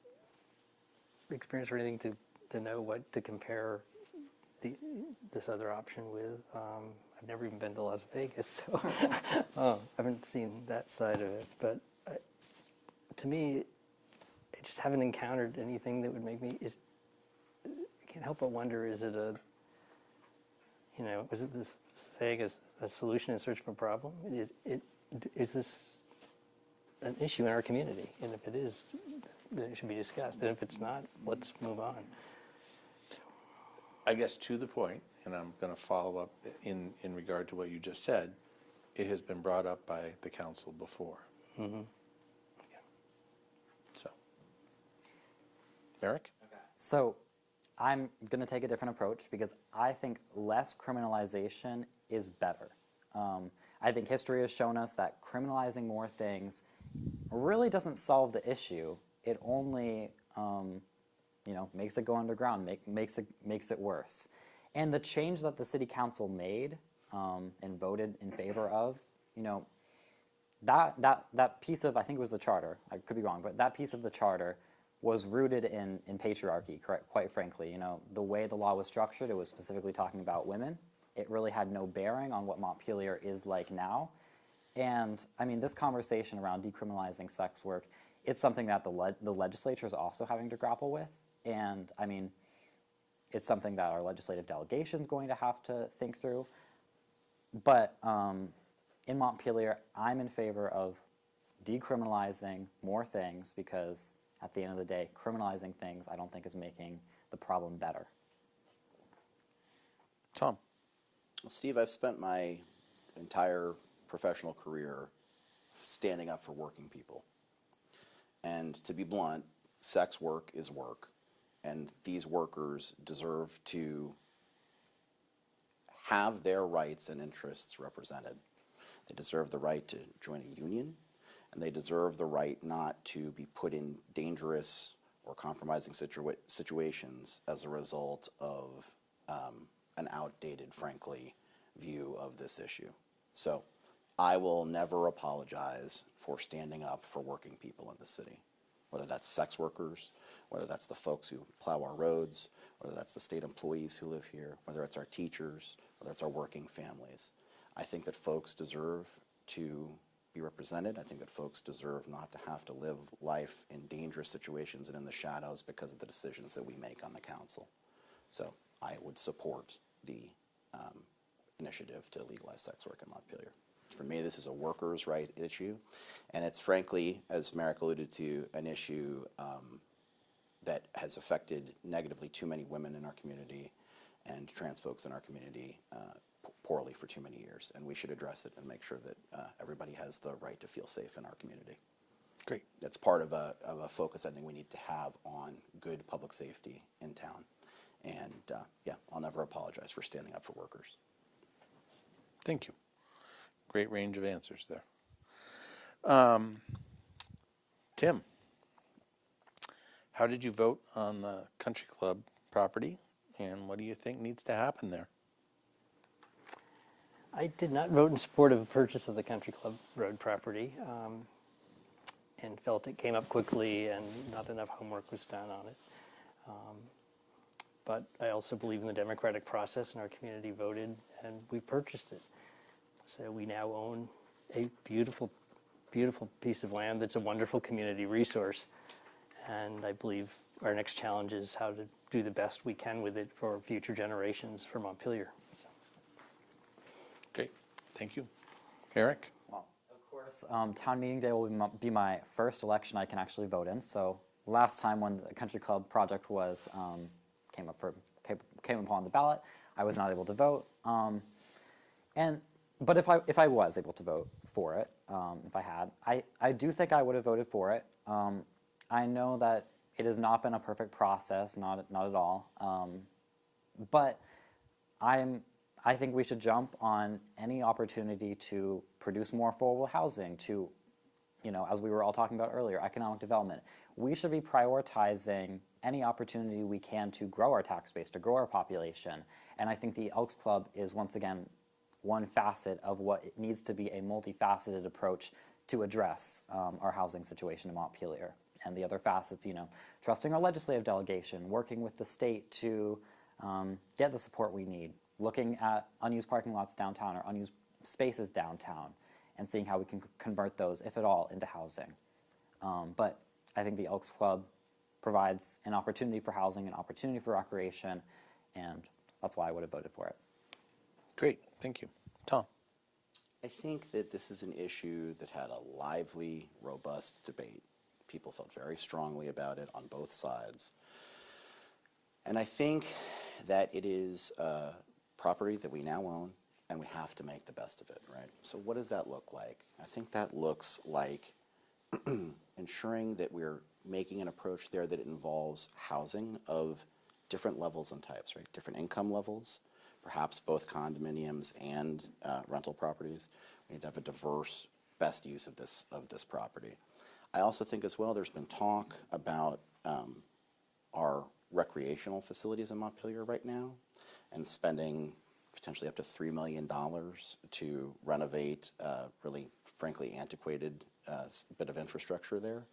experience or anything to know what to compare this other option with. I've never even been to Las Vegas, so I haven't seen that side of it. But to me, I just haven't encountered anything that would make me. I can't help but wonder: is it was it this saying a solution in search of a problem? Is this an issue in our community? And if it is, then it should be discussed. And if it's not, let's move on. I guess to the point, and I'm going to follow up in regard to what you just said, it has been brought up by the council before. Mm-hmm. So, Merrick? So I'm going to take a different approach because I think less criminalization is better. I think history has shown us that criminalizing more things really doesn't solve the issue. It only, makes it go underground, makes it worse. And the change that the city council made and voted in favor of, that piece of, I think it was the charter, I could be wrong, but that piece of the charter was rooted in patriarchy, quite frankly. The way the law was structured, it was specifically talking about women. It really had no bearing on what Montpelier is like now. And I mean, this conversation around decriminalizing sex work, it's something that the legislature is also having to grapple with. And I mean, it's something that our legislative delegation is going to have to think through. But in Montpelier, I'm in favor of decriminalizing more things because at the end of the day, criminalizing things I don't think is making the problem better. Tom? Well, Steve, I've spent my entire professional career standing up for working people. And to be blunt, sex work is work. And these workers deserve to have their rights and interests represented. They deserve the right to join a union, and they deserve the right not to be put in dangerous or compromising situations as a result of an outdated, frankly, view of this issue. So I will never apologize for standing up for working people in the city, whether that's sex workers, whether that's the folks who plow our roads, whether that's the state employees who live here, whether it's our teachers, whether it's our working families. I think that folks deserve to be represented. I think that folks deserve not to have to live life in dangerous situations and in the shadows because of the decisions that we make on the council. So I would support the initiative to legalize sex work in Montpelier. For me, this is a workers' right issue, and it's frankly, as Merrick alluded to, an issue that has affected negatively too many women in our community and trans folks in our community poorly for too many years, and we should address it and make sure that everybody has the right to feel safe in our community. Great. That's part of a focus I think we need to have on good public safety in town. And yeah, I'll never apologize for standing up for workers. Thank you. Great range of answers there. Tim, how did you vote on the country club property, and what do you think needs to happen there? I did not vote in support of the purchase of the Country Club Road property, and felt it came up quickly and not enough homework was done on it. But I also believe in the democratic process, and our community voted, and we purchased it. So we now own a beautiful, beautiful piece of land that's a wonderful community resource. And I believe our next challenge is how to do the best we can with it for future generations for Montpelier. So. Great. Thank you. Eric? Well, of course, town meeting day will be my first election I can actually vote in. So last time when the country club project was came upon the ballot, I was not able to vote. But if I was able to vote for it, if I had, I do think I would have voted for it. I know that it has not been a perfect process, not at all. But I think we should jump on any opportunity to produce more affordable housing, to, as we were all talking about earlier, economic development. We should be prioritizing any opportunity we can to grow our tax base, to grow our population. And I think the Elks Club is, once again, one facet of what it needs to be a multifaceted approach to address our housing situation in Montpelier. And the other facets, trusting our legislative delegation, working with the state to get the support we need, looking at unused parking lots downtown or unused spaces downtown, and seeing how we can convert those, if at all, into housing. But I think the Elks Club provides an opportunity for housing, an opportunity for recreation, and that's why I would have voted for it. Great. Thank you. Tom? I think that this is an issue that had a lively, robust debate. People felt very strongly about it on both sides. And I think that it is a property that we now own, and we have to make the best of it, right? So what does that look like? I think that looks like ensuring that we're making an approach there that involves housing of different levels and types, right? Different income levels, perhaps both condominiums and rental properties. We need to have a diverse, best use of this property. I also think as well there's been talk about our recreational facilities in Montpelier right now and spending potentially up to $3 million to renovate really, frankly, antiquated bit of infrastructure there.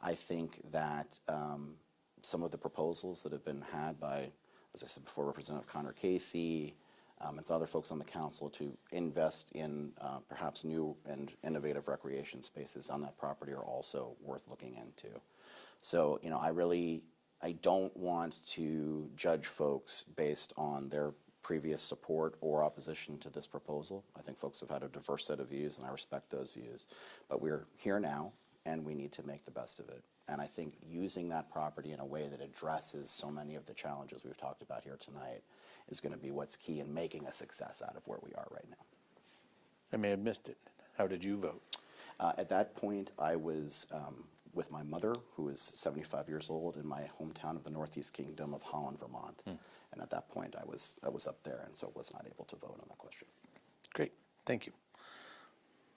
I think that some of the proposals that have been had by, as I said before, Representative Connor Casey and some other folks on the council to invest in perhaps new and innovative recreation spaces on that property are also worth looking into. So, I don't want to judge folks based on their previous support or opposition to this proposal. I think folks have had a diverse set of views, and I respect those views. But we're here now, and we need to make the best of it. And I think using that property in a way that addresses so many of the challenges we've talked about here tonight is going to be what's key in making a success out of where we are right now. I may have missed it. How did you vote? At that point, I was with my mother, who is 75 years old, in my hometown of the Northeast Kingdom of Holland, Vermont. And at that point, I was up there, and so was not able to vote on that question. Great. Thank you.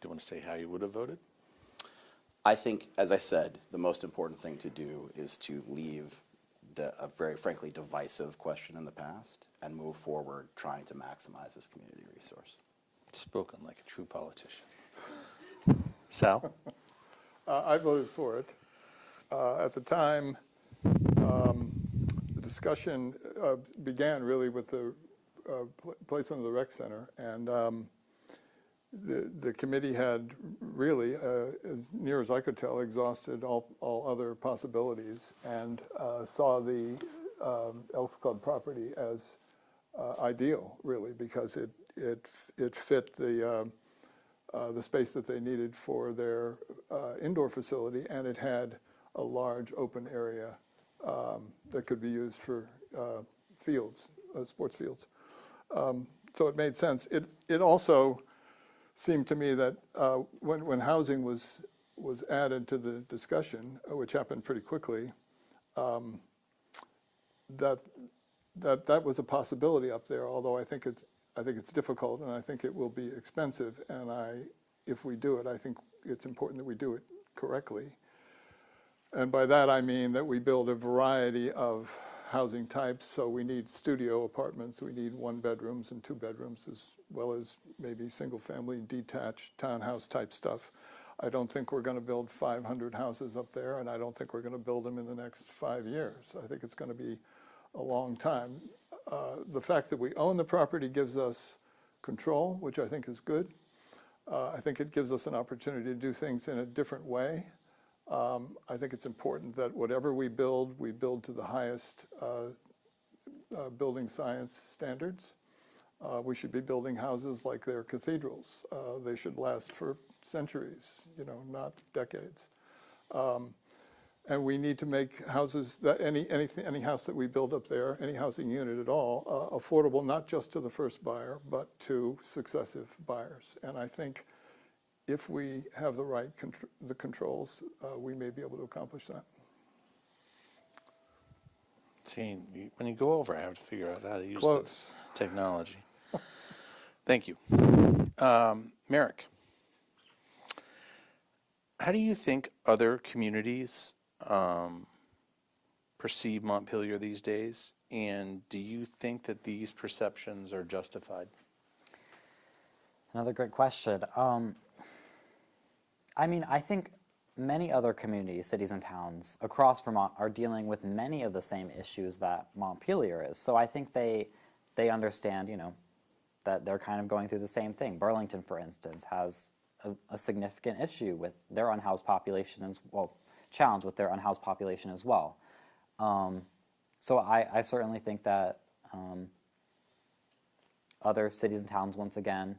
Do you want to say how you would have voted? I think, as I said, the most important thing to do is to leave a very frankly divisive question in the past and move forward trying to maximize this community resource. Spoken like a true politician. Sal? I voted for it. At the time, the discussion began really with the placement of the rec center, and the committee had really, as near as I could tell, exhausted all other possibilities and saw the Elks Club property as ideal, really, because it fit the space that they needed for their indoor facility, and it had a large open area that could be used for fields, sports fields. So it made sense. It also seemed to me that when housing was added to the discussion, which happened pretty quickly, that was a possibility up there. Although I think it's difficult, and I think it will be expensive. And if we do it, I think it's important that we do it correctly. And by that I mean that we build a variety of housing types. So we need studio apartments, we need 1 bedrooms and 2 bedrooms, as well as maybe single family detached townhouse type stuff. I don't think we're going to build 500 houses up there, and I don't think we're going to build them in the next 5 years. I think it's going to be a long time. The fact that we own the property gives us control, which I think is good. I think it gives us an opportunity to do things in a different way. I think it's important that whatever we build to the highest building science standards. We should be building houses like they're cathedrals. They should last for centuries, not decades. And we need to make houses, that any house that we build up there, any housing unit at all, affordable not just to the first buyer, but to successive buyers. And I think if we have the right controls, we may be able to accomplish that. See, when you go over, I have to figure out how to use Close. the technology. Thank you. Merrick, how do you think other communities perceive Montpelier these days? And do you think that these perceptions are justified? Another great question. I mean, I think many other communities, cities and towns across Vermont are dealing with many of the same issues that Montpelier is. So I think they understand, that they're kind of going through the same thing. Burlington, for instance, has a significant issue with their unhoused population as well, challenge with their unhoused population as well. So I certainly think that other cities and towns, once again,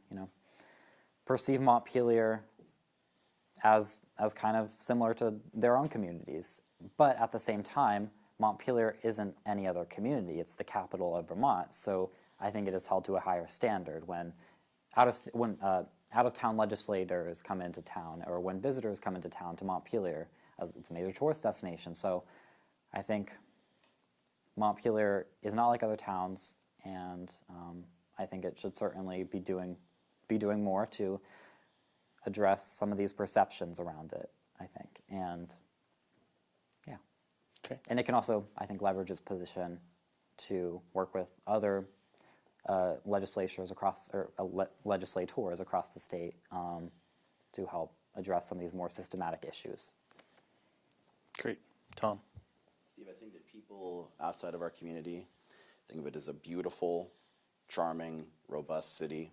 perceive Montpelier as kind of similar to their own communities. But at the same time, Montpelier isn't any other community. It's the capital of Vermont. So I think it is held to a higher standard when out-of-town legislators come into town, or when visitors come into town to Montpelier, as it's a major tourist destination. So I think Montpelier is not like other towns, and I think it should certainly be doing more to address some of these perceptions around it, I think. And yeah. Okay. And it can also, I think, leverage its position to work with other legislators across the state to help address some of these more systematic issues. Great. Tom? Steve, I think that people outside of our community think of it as a beautiful, charming, robust city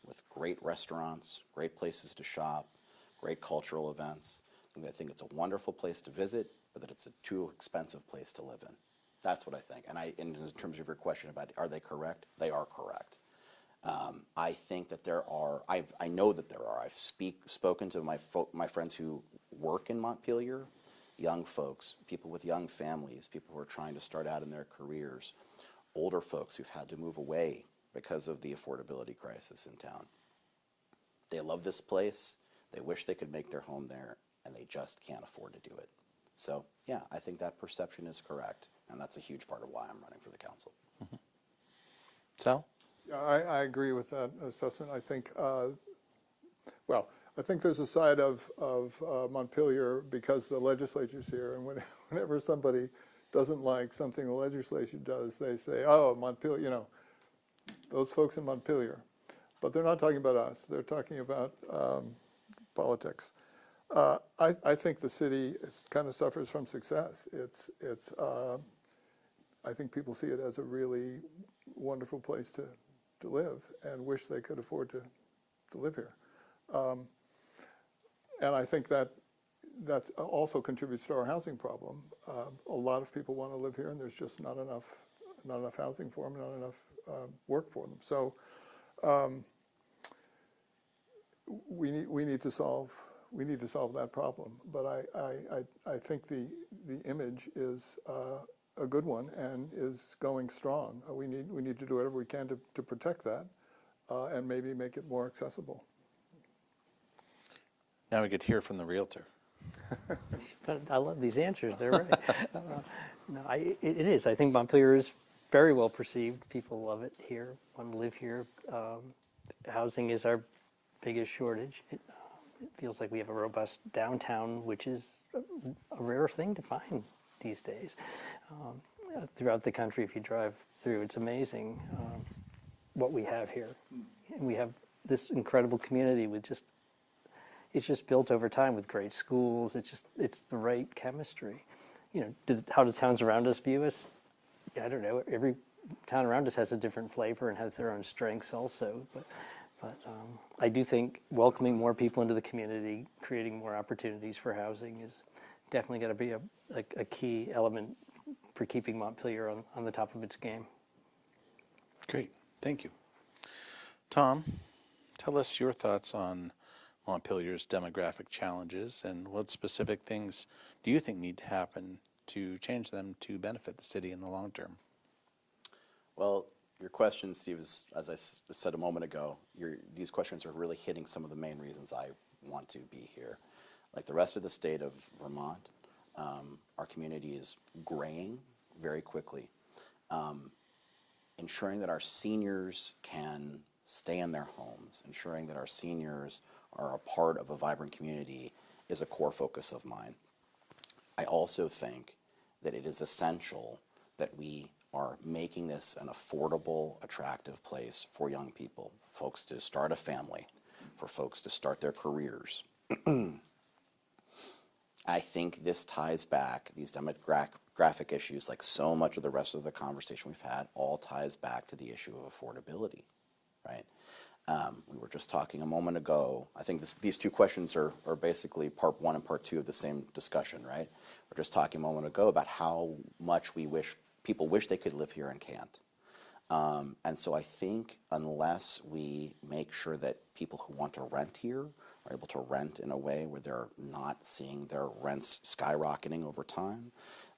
with great restaurants, great places to shop, great cultural events. I think it's a wonderful place to visit, but that it's a too expensive place to live in. That's what I think. And in terms of your question about are they correct, they are correct. I think that there are, I know that there are. I've spoken to my friends who work in Montpelier, young folks, people with young families, people who are trying to start out in their careers, older folks who've had to move away because of the affordability crisis in town. They love this place, they wish they could make their home there, and they just can't afford to do it. So yeah, I think that perception is correct, and that's a huge part of why I'm running for the council. Mm-hmm. Sal? Yeah, I agree with that assessment. I think, well, I think there's a side of Montpelier because the legislature's here, and whenever somebody doesn't like something the legislature does, they say, oh, Montpelier, those folks in Montpelier. But they're not talking about us. They're talking about politics. I think the city kind of suffers from success. I think people see it as a really wonderful place to live and wish they could afford to live here. And I think that also contributes to our housing problem. A lot of people want to live here, and there's just not enough housing for them, not enough work for them. So we need to solve that problem. But I think the image is a good one and is going strong. We need to do whatever we can to protect that and maybe make it more accessible. Now we get to hear from the realtor. But I love these answers, they're right. No, it is. I think Montpelier is very well perceived. People love it here, want to live here. Housing is our biggest shortage. It feels like we have a robust downtown, which is a rare thing to find these days. Throughout the country, if you drive through, it's amazing what we have here. And we have this incredible community with it's just built over time with great schools. It's the right chemistry. You know, how do towns around us view us? I don't know. Every town around us has a different flavor and has their own strengths also. But I do think welcoming more people into the community, creating more opportunities for housing is definitely got to be a key element for keeping Montpelier on the top of its game. Great, thank you. Tom, tell us your thoughts on Montpelier's demographic challenges and what specific things do you think need to happen to change them to benefit the city in the long term? Well, your question, Steve, is, as I said a moment ago, these questions are really hitting some of the main reasons I want to be here. Like the rest of the state of Vermont, our community is graying very quickly. Ensuring that our seniors can stay in their homes, ensuring that our seniors are a part of a vibrant community is a core focus of mine. I also think that it is essential that we are making this an affordable, attractive place for young people, folks to start a family, for folks to start their careers. I think this ties back, these demographic issues, like so much of the rest of the conversation we've had, all ties back to the issue of affordability, right? We were just talking a moment ago, I think these two questions are basically part one and part two of the same discussion, right? We're just talking a moment ago about how much people wish they could live here and can't. And so I think unless we make sure that people who want to rent here are able to rent in a way where they're not seeing their rents skyrocketing over time,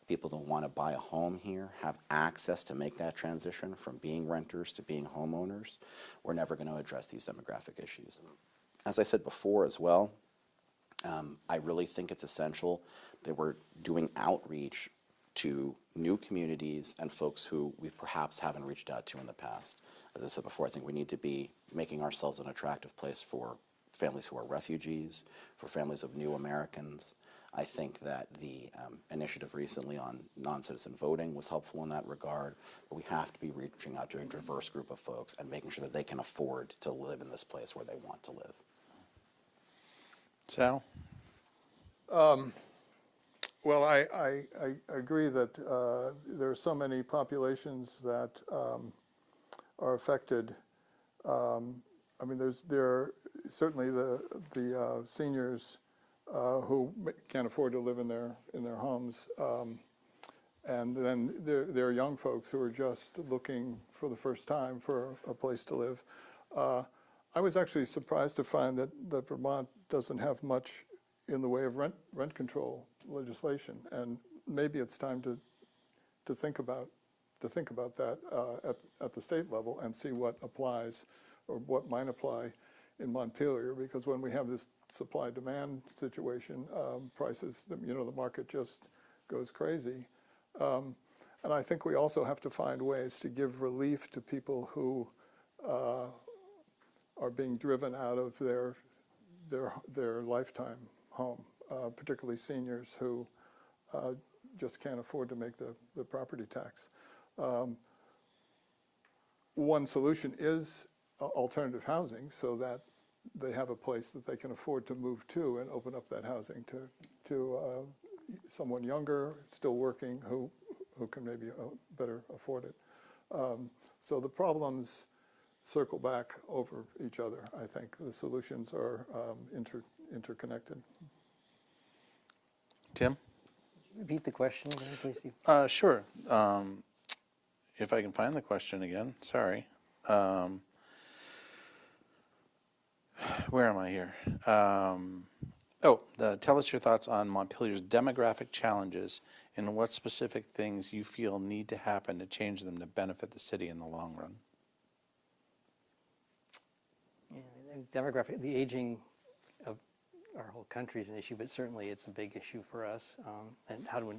people that want to buy a home here have access to make that transition from being renters to being homeowners, we're never going to address these demographic issues. As I said before as well, I really think it's essential that we're doing outreach to new communities and folks who we perhaps haven't reached out to in the past. As I said before, I think we need to be making ourselves an attractive place for families who are refugees, for families of new Americans. I think that the initiative recently on non-citizen voting was helpful in that regard, but we have to be reaching out to a diverse group of folks and making sure that they can afford to live in this place where they want to live. Sal? Well, I agree that there are so many populations that are affected. I mean, there are certainly the seniors who can't afford to live in their homes, and then there are young folks who are just looking for the first time for a place to live. I was actually surprised to find that Vermont doesn't have much in the way of rent control legislation, and maybe it's time to think about that at the state level and see what applies or what might apply in Montpelier, because when we have this supply-demand situation, prices, the market just goes crazy. And I think we also have to find ways to give relief to people who are being driven out of their lifetime home, particularly seniors who just can't afford to make the property tax. One solution is alternative housing, so that they have a place that they can afford to move to and open up that housing to someone younger, still working, who can maybe better afford it. So the problems circle back over each other. I think the solutions are interconnected. Tim? Repeat the question again, please. Sure. If I can find the question again, sorry. Where am I here? Tell us your thoughts on Montpelier's demographic challenges and what specific things you feel need to happen to change them to benefit the city in the long run. Demographic, the aging of our whole country is an issue, but certainly it's a big issue for us. And how to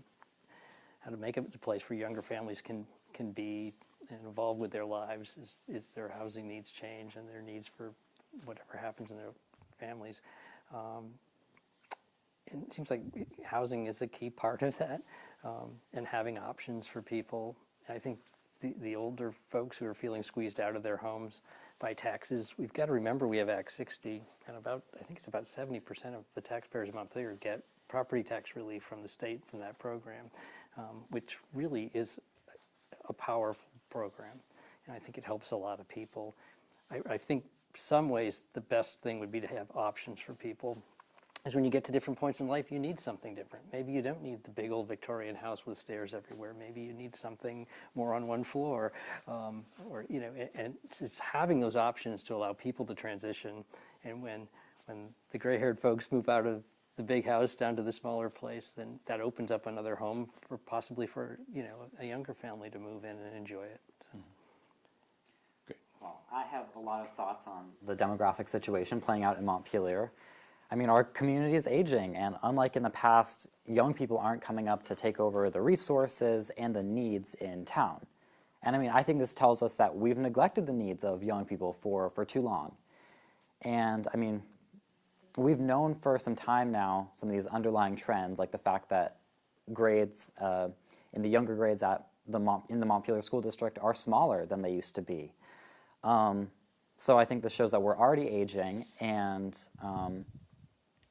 make it a place where younger families can be involved with their lives is their housing needs change and their needs for whatever happens in their families. And it seems like housing is a key part of that, and having options for people. I think the older folks who are feeling squeezed out of their homes by taxes, we've got to remember we have Act 60, and I think it's about 70% of the taxpayers in Montpelier get property tax relief from the state from that program, which really is a powerful program, and I think it helps a lot of people. I think some ways the best thing would be to have options for people. Is when you get to different points in life, you need something different. Maybe you don't need the big old Victorian house with stairs everywhere. Maybe you need something more on one floor, or and it's having those options to allow people to transition. And when the gray-haired folks move out of the big house down to the smaller place, then that opens up another home for possibly for a younger family to move in and enjoy it. So. Well, I have a lot of thoughts on the demographic situation playing out in Montpelier. I mean, our community is aging, and unlike in the past, young people aren't coming up to take over the resources and the needs in town. And I mean, I think this tells us that we've neglected the needs of young people for too long. And I mean, we've known for some time now some of these underlying trends, like the fact that grades in the younger grades in the Montpelier School District are smaller than they used to be. So I think this shows that we're already aging, and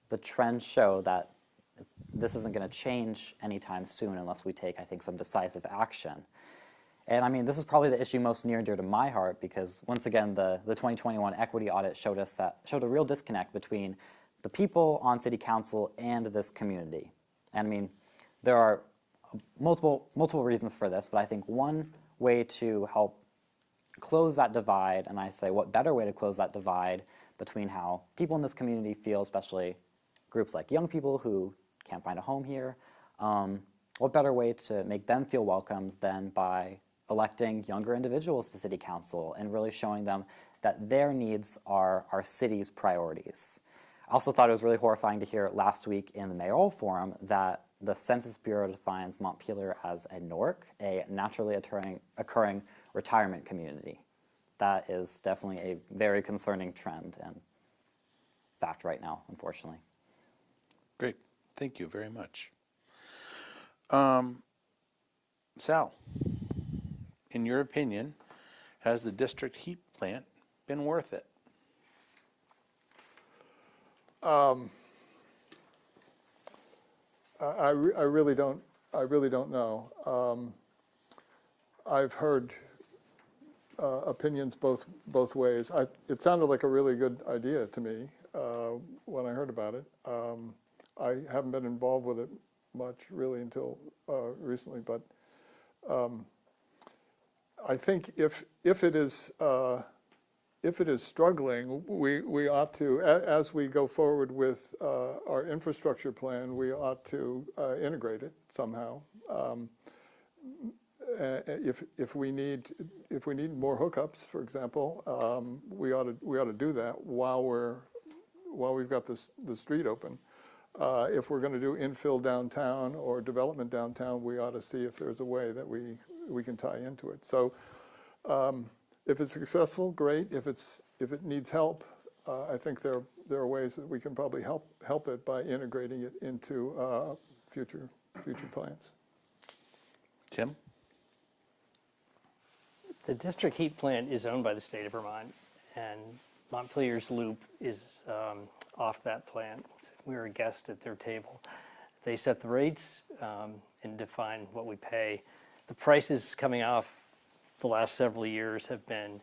the trends show that this isn't going to change anytime soon unless we take, I think, some decisive action. And I mean, this is probably the issue most near and dear to my heart because, once again, the 2021 equity audit showed a real disconnect between the people on city council and this community. And I mean, there are multiple reasons for this, but I think one way to help close that divide, and I say what better way to close that divide between how people in this community feel, especially groups like young people who can't find a home here, what better way to make them feel welcomed than by electing younger individuals to city council and really showing them that their needs are our city's priorities. I also thought it was really horrifying to hear last week in the mayoral forum that the Census Bureau defines Montpelier as a NORC, a naturally occurring retirement community. That is definitely a very concerning trend and fact right now, unfortunately. Great. Thank you very much. Sal, in your opinion, has the district heat plant been worth it? I really don't know. I've heard opinions both ways. It sounded like a really good idea to me when I heard about it. I haven't been involved with it much really until recently, but I think if it is struggling, we ought to, as we go forward with our infrastructure plan, we ought to integrate it somehow. If we need more hookups, for example, we ought to do that while we've got the street open. If we're going to do infill downtown or development downtown, we ought to see if there's a way that we can tie into it. So if it's successful, great. If it needs help, I think there are ways that we can probably help it by integrating it into future plans. Tim? The district heat plant is owned by the state of Vermont, and Montpelier's loop is off that plant. We were a guest at their table. They set the rates and define what we pay. The prices coming off the last several years have been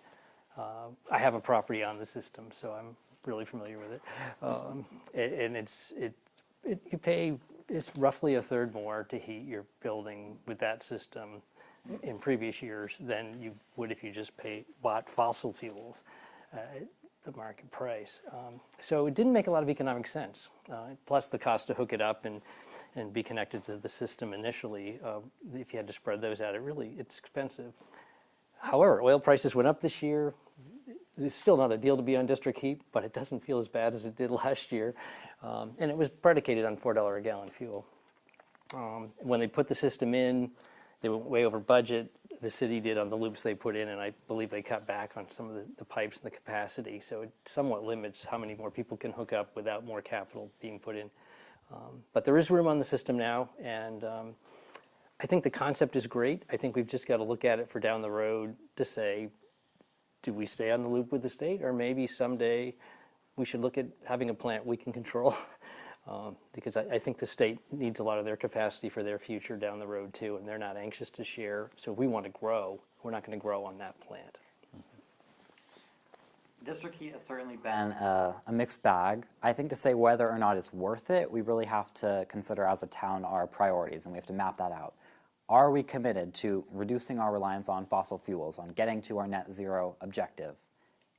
I have a property on the system, so I'm really familiar with it. And you pay, it's roughly a third more to heat your building with that system in previous years than you would if you just bought fossil fuels at the market price. So it didn't make a lot of economic sense. Plus the cost to hook it up and be connected to the system initially, if you had to spread those out, it's expensive. However, oil prices went up this year. It's still not a deal to be on district heat, but it doesn't feel as bad as it did last year. And it was predicated on $4 a gallon fuel. When they put the system in, they went way over budget. The city did on the loops they put in, and I believe they cut back on some of the pipes and the capacity. So it somewhat limits how many more people can hook up without more capital being put in. But there is room on the system now, and I think the concept is great. I think we've just got to look at it for down the road to say, do we stay on the loop with the state, or maybe someday we should look at having a plant we can control? Because I think the state needs a lot of their capacity for their future down the road too, and they're not anxious to share. So if we want to grow, we're not going to grow on that plant. District heat has certainly been a mixed bag. I think to say whether or not it's worth it, we really have to consider as a town our priorities, and we have to map that out. Are we committed to reducing our reliance on fossil fuels, on getting to our net zero objective?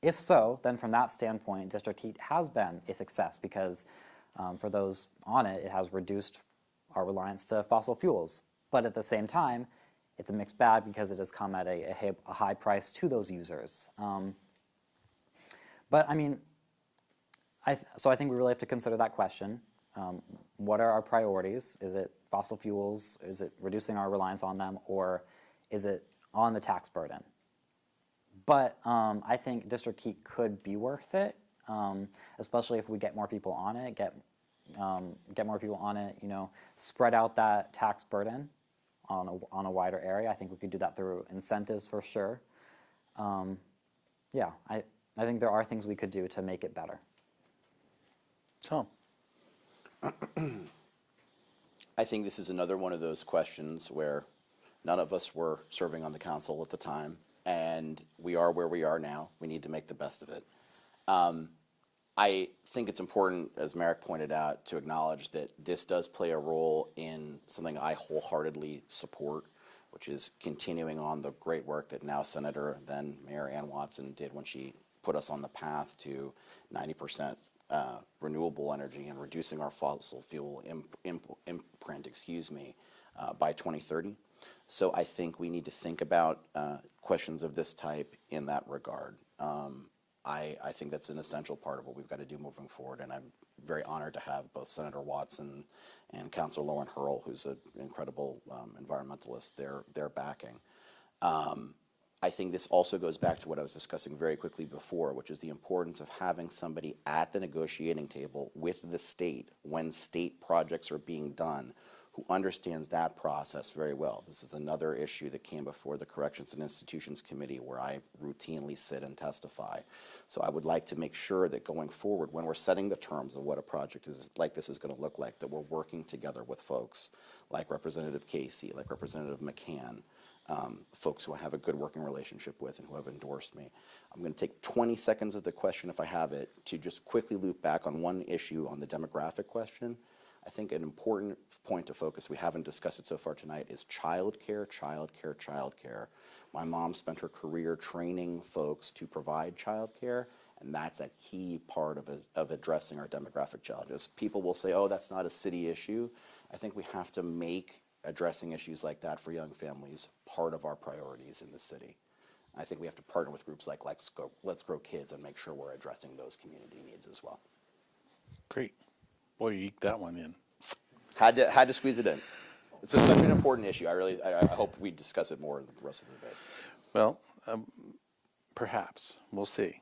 If so, then from that standpoint, district heat has been a success because for those on it, it has reduced our reliance to fossil fuels. But at the same time, it's a mixed bag because it has come at a high price to those users. But I mean, so I think we really have to consider that question. What are our priorities? Is it fossil fuels? Is it reducing our reliance on them? Or is it on the tax burden? But I think district heat could be worth it, especially if we get more people on it, get more people on it, spread out that tax burden on a wider area. I think we could do that through incentives for sure. Yeah, I think there are things we could do to make it better. Tom? I think this is another one of those questions where none of us were serving on the council at the time, and we are where we are now. We need to make the best of it. I think it's important, as Merrick pointed out, to acknowledge that this does play a role in something I wholeheartedly support, which is continuing on the great work that now Senator, then Mayor Ann Watson did when she put us on the path to 90% renewable energy and reducing our fossil fuel imprint, by 2030. So I think we need to think about questions of this type in that regard. I think that's an essential part of what we've got to do moving forward, and I'm very honored to have both Senator Watson and Councilor Lauren Hurl, who's an incredible environmentalist, their backing. I think this also goes back to what I was discussing very quickly before, which is the importance of having somebody at the negotiating table with the state when state projects are being done who understands that process very well. This is another issue that came before the Corrections and Institutions Committee where I routinely sit and testify. So I would like to make sure that going forward, when we're setting the terms of what a project like this is going to look like, that we're working together with folks like Representative Casey, like Representative McCann, folks who I have a good working relationship with and who have endorsed me. I'm going to take 20 seconds of the question, if I have it, to just quickly loop back on one issue on the demographic question. I think an important point to focus, we haven't discussed it so far tonight, is childcare, childcare, childcare. My mom spent her career training folks to provide childcare, and that's a key part of addressing our demographic challenges. People will say, oh, that's not a city issue. I think we have to make addressing issues like that for young families part of our priorities in the city. I think we have to partner with groups like Let's Grow Kids and make sure we're addressing those community needs as well. Great. Boy, you eked that one in. Had to squeeze it in. It's such an important issue. I hope we discuss it more in the rest of the debate. Well, perhaps. We'll see.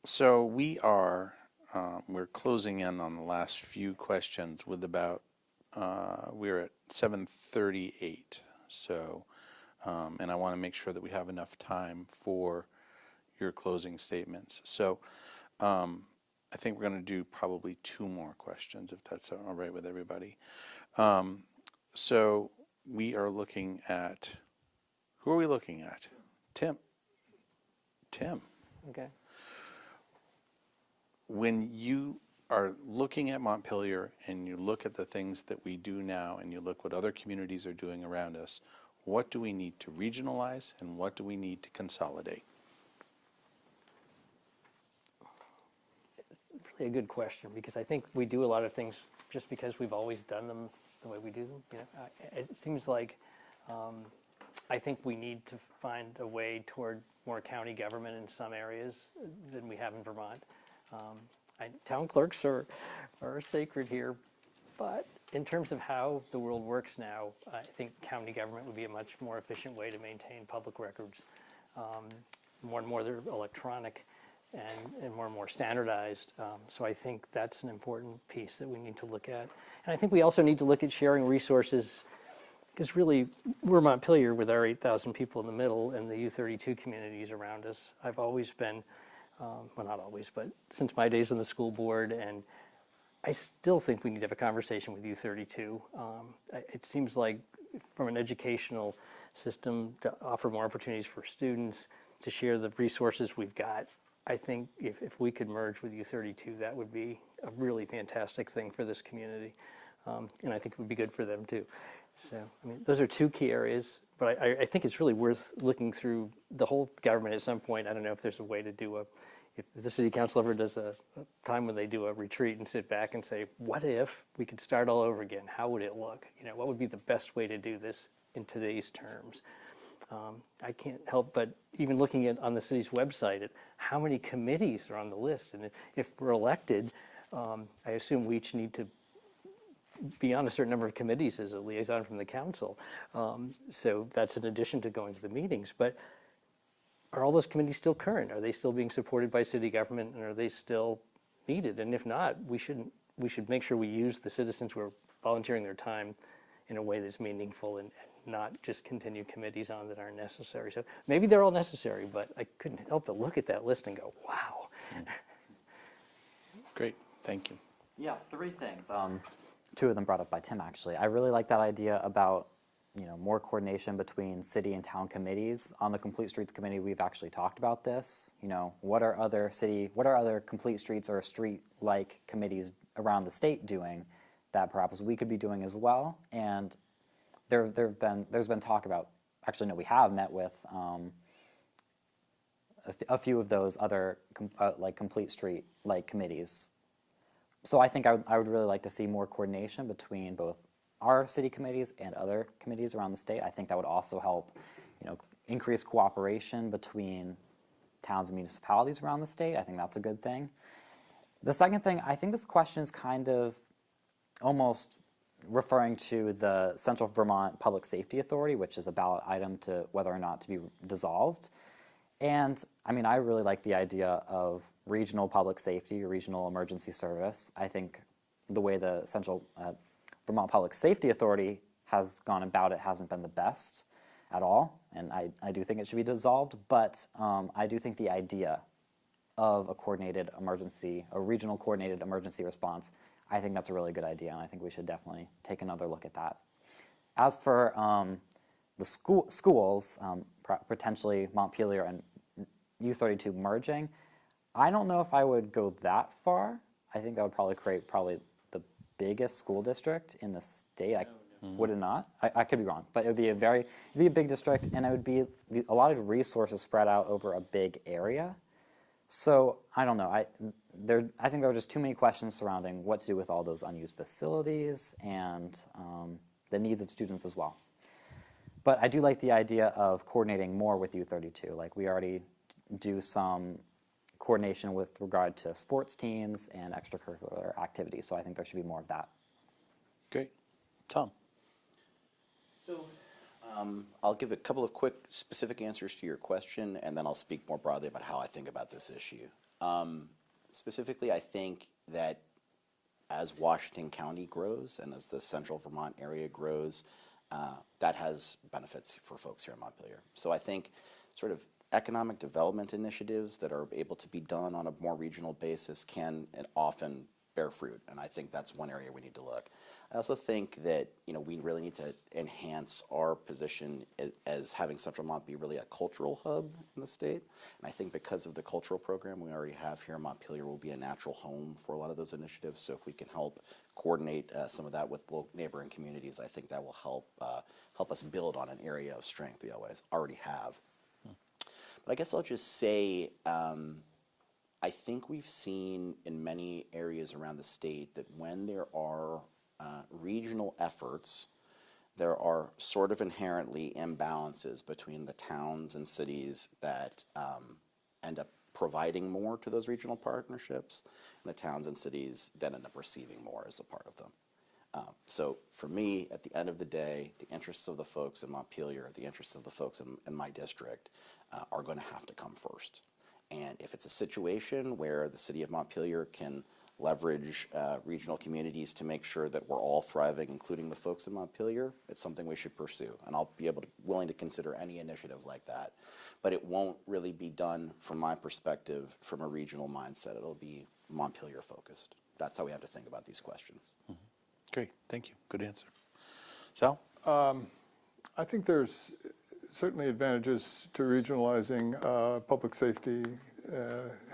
So we're closing in on the last few questions with about, we're at 7:38. So, and I want to make sure that we have enough time for your closing statements. So, I think we're going to do probably 2 more questions, if that's all right with everybody. So we are looking at, who are we looking at? Tim, Okay. when you are looking at Montpelier and you look at the things that we do now and you look what other communities are doing around us, what do we need to regionalize and what do we need to consolidate? It's really a good question because I think we do a lot of things just because we've always done them the way we do them. You know, it seems like I think we need to find a way toward more county government in some areas than we have in Vermont. Town clerks are sacred here, but in terms of how the world works now, I think county government would be a much more efficient way to maintain public records. More and more they're electronic and more standardized. So I think that's an important piece that we need to look at. And I think we also need to look at sharing resources because really we're Montpelier with our 8,000 people in the middle and the U32 communities around us. I've always been, well not always, but since my days on the school board, and I still think we need to have a conversation with U32. It seems like from an educational system to offer more opportunities for students, to share the resources we've got, I think if we could merge with U32, that would be a really fantastic thing for this community. And I think it would be good for them too. So, I mean, those are two key areas, but I think it's really worth looking through the whole government at some point. I don't know if there's a way to do if the city council ever does a time when they do a retreat and sit back and say, what if we could start all over again? How would it look? You know, what would be the best way to do this in today's terms? I can't help but even looking at on the city's website at how many committees are on the list. And if we're elected, I assume we each need to be on a certain number of committees as a liaison from the council. So that's in addition to going to the meetings. But are all those committees still current? Are they still being supported by city government, and are they still needed? And if not, we should make sure we use the citizens who are volunteering their time in a way that's meaningful and not just continue committees on that aren't necessary. So maybe they're all necessary, but I couldn't help but look at that list and go, wow. Great, thank you. Yeah, three things. Two of them brought up by Tim, actually. I really like that idea about, you know, more coordination between city and town committees. On the Complete Streets Committee, we've actually talked about this. You know, what are other complete streets or street-like committees around the state doing that perhaps we could be doing as well? And there's been talk about, actually no, we have met with a few of those other like complete street-like committees. So I think I would really like to see more coordination between both our city committees and other committees around the state. I think that would also help, you know, increase cooperation between towns and municipalities around the state. I think that's a good thing. The second thing, I think this question is kind of almost referring to the Central Vermont Public Safety Authority, which is a ballot item to whether or not to be dissolved. And I mean, I really like the idea of regional public safety, regional emergency service. I think the way the Central Vermont Public Safety Authority has gone about it hasn't been the best at all, and I do think it should be dissolved, but I do think the idea of a regional coordinated emergency response, I think that's a really good idea, and I think we should definitely take another look at that. As for the schools, potentially Montpelier and U32 merging, I don't know if I would go that far. I think that would probably create the biggest school district in the state. Would it not? I could be wrong, but it would be a big district, and it would be a lot of resources spread out over a big area. So I don't know. I think there are just too many questions surrounding what to do with all those unused facilities and the needs of students as well. But I do like the idea of coordinating more with U32. Like we already do some coordination with regard to sports teams and extracurricular activities. So I think there should be more of that. Great. Tom? So I'll give a couple of quick specific answers to your question, and then I'll speak more broadly about how I think about this issue. Specifically, I think that as Washington County grows and as the Central Vermont area grows, that has benefits for folks here in Montpelier. So I think sort of economic development initiatives that are able to be done on a more regional basis can and often bear fruit, and I think that's one area we need to look. I also think that we really need to enhance our position as having Central Mont be really a cultural hub in the state, and I think because of the cultural program we already have here in Montpelier, will be a natural home for a lot of those initiatives. So if we can help coordinate some of that with local neighboring communities, I think that will help us build on an area of strength we already have. But I guess I'll just say, I think we've seen in many areas around the state that when there are regional efforts, there are sort of inherently imbalances between the towns and cities that end up providing more to those regional partnerships, and the towns and cities then end up receiving more as a part of them. So for me, at the end of the day, the interests of the folks in Montpelier, the interests of the folks in my district are going to have to come first. And if it's a situation where the city of Montpelier can leverage regional communities to make sure that we're all thriving, including the folks in Montpelier, it's something we should pursue. And I'll be willing to consider any initiative like that. But it won't really be done, from my perspective, from a regional mindset. It'll be Montpelier focused. That's how we have to think about these questions. Great, thank you. Good answer. Sal? I think there's certainly advantages to regionalizing public safety,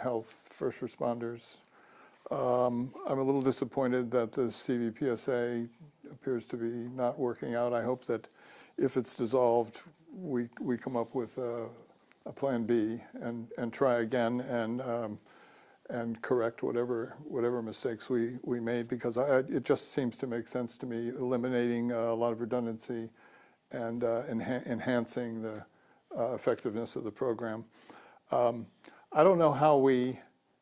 health, first responders. I'm a little disappointed that the CVPSA appears to be not working out. I hope that if it's dissolved, we come up with a plan B and try again and correct whatever mistakes we made, because it just seems to make sense to me, eliminating a lot of redundancy and enhancing the effectiveness of the program. I don't know how we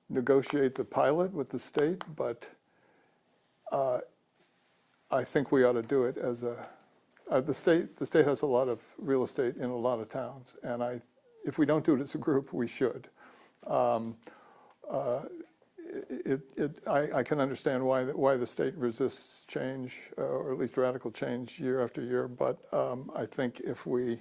negotiate the pilot with the state, but I think we ought to do it as the state has a lot of real estate in a lot of towns, and if we don't do it as a group, we should. I can understand why the state resists change, or at least radical change, year after year. But I think if we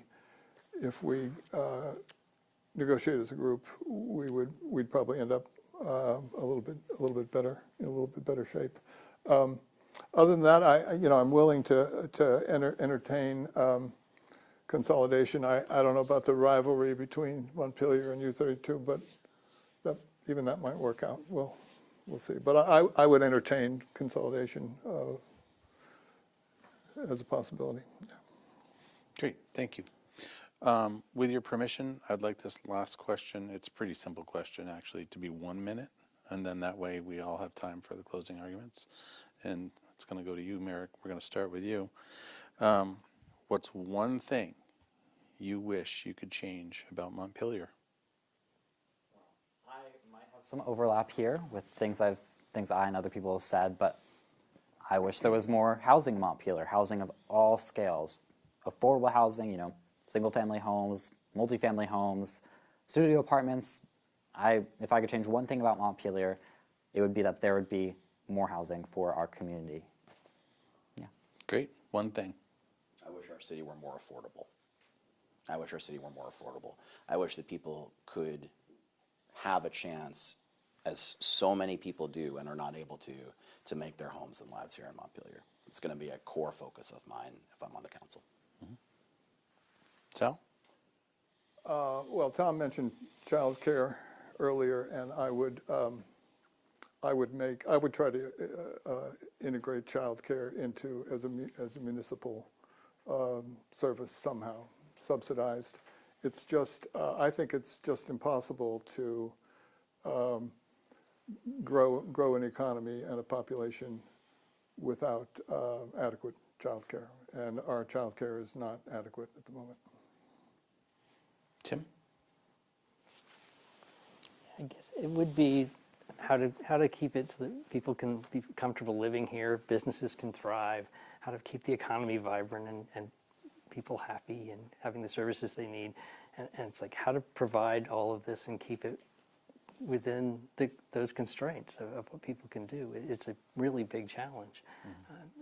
negotiate as a group, we'd probably end up a little bit better, in a little bit better shape. Other than that, I'm willing to entertain consolidation. I don't know about the rivalry between Montpelier and U32, but even that might work out. We'll see. But I would entertain consolidation as a possibility. Yeah. Great, thank you. With your permission, I'd like this last question, it's a pretty simple question actually, to be 1 minute, and then that way we all have time for the closing arguments. And it's going to go to you, Merrick. We're going to start with you. What's one thing you wish you could change about Montpelier? I might have some overlap here with things I and other people have said, but I wish there was more housing in Montpelier, housing of all scales, affordable housing, single-family homes, multifamily homes, studio apartments. If I could change one thing about Montpelier, it would be that there would be more housing for our community. Yeah. Great, one thing. I wish our city were more affordable. I wish our city were more affordable. I wish that people could have a chance, as so many people do and are not able to make their homes and lives here in Montpelier. It's going to be a core focus of mine if I'm on the council. Sal? Well, Tom mentioned child care earlier, and I would try to integrate child care into as a municipal service somehow, subsidized. It's just I think it's just impossible to grow an economy and a population without adequate child care, and our child care is not adequate at the moment. Tim? I guess it would be how to keep it so that people can be comfortable living here, businesses can thrive, how to keep the economy vibrant and people happy and having the services they need. And it's like how to provide all of this and keep it within those constraints of what people can do. It's a really big challenge,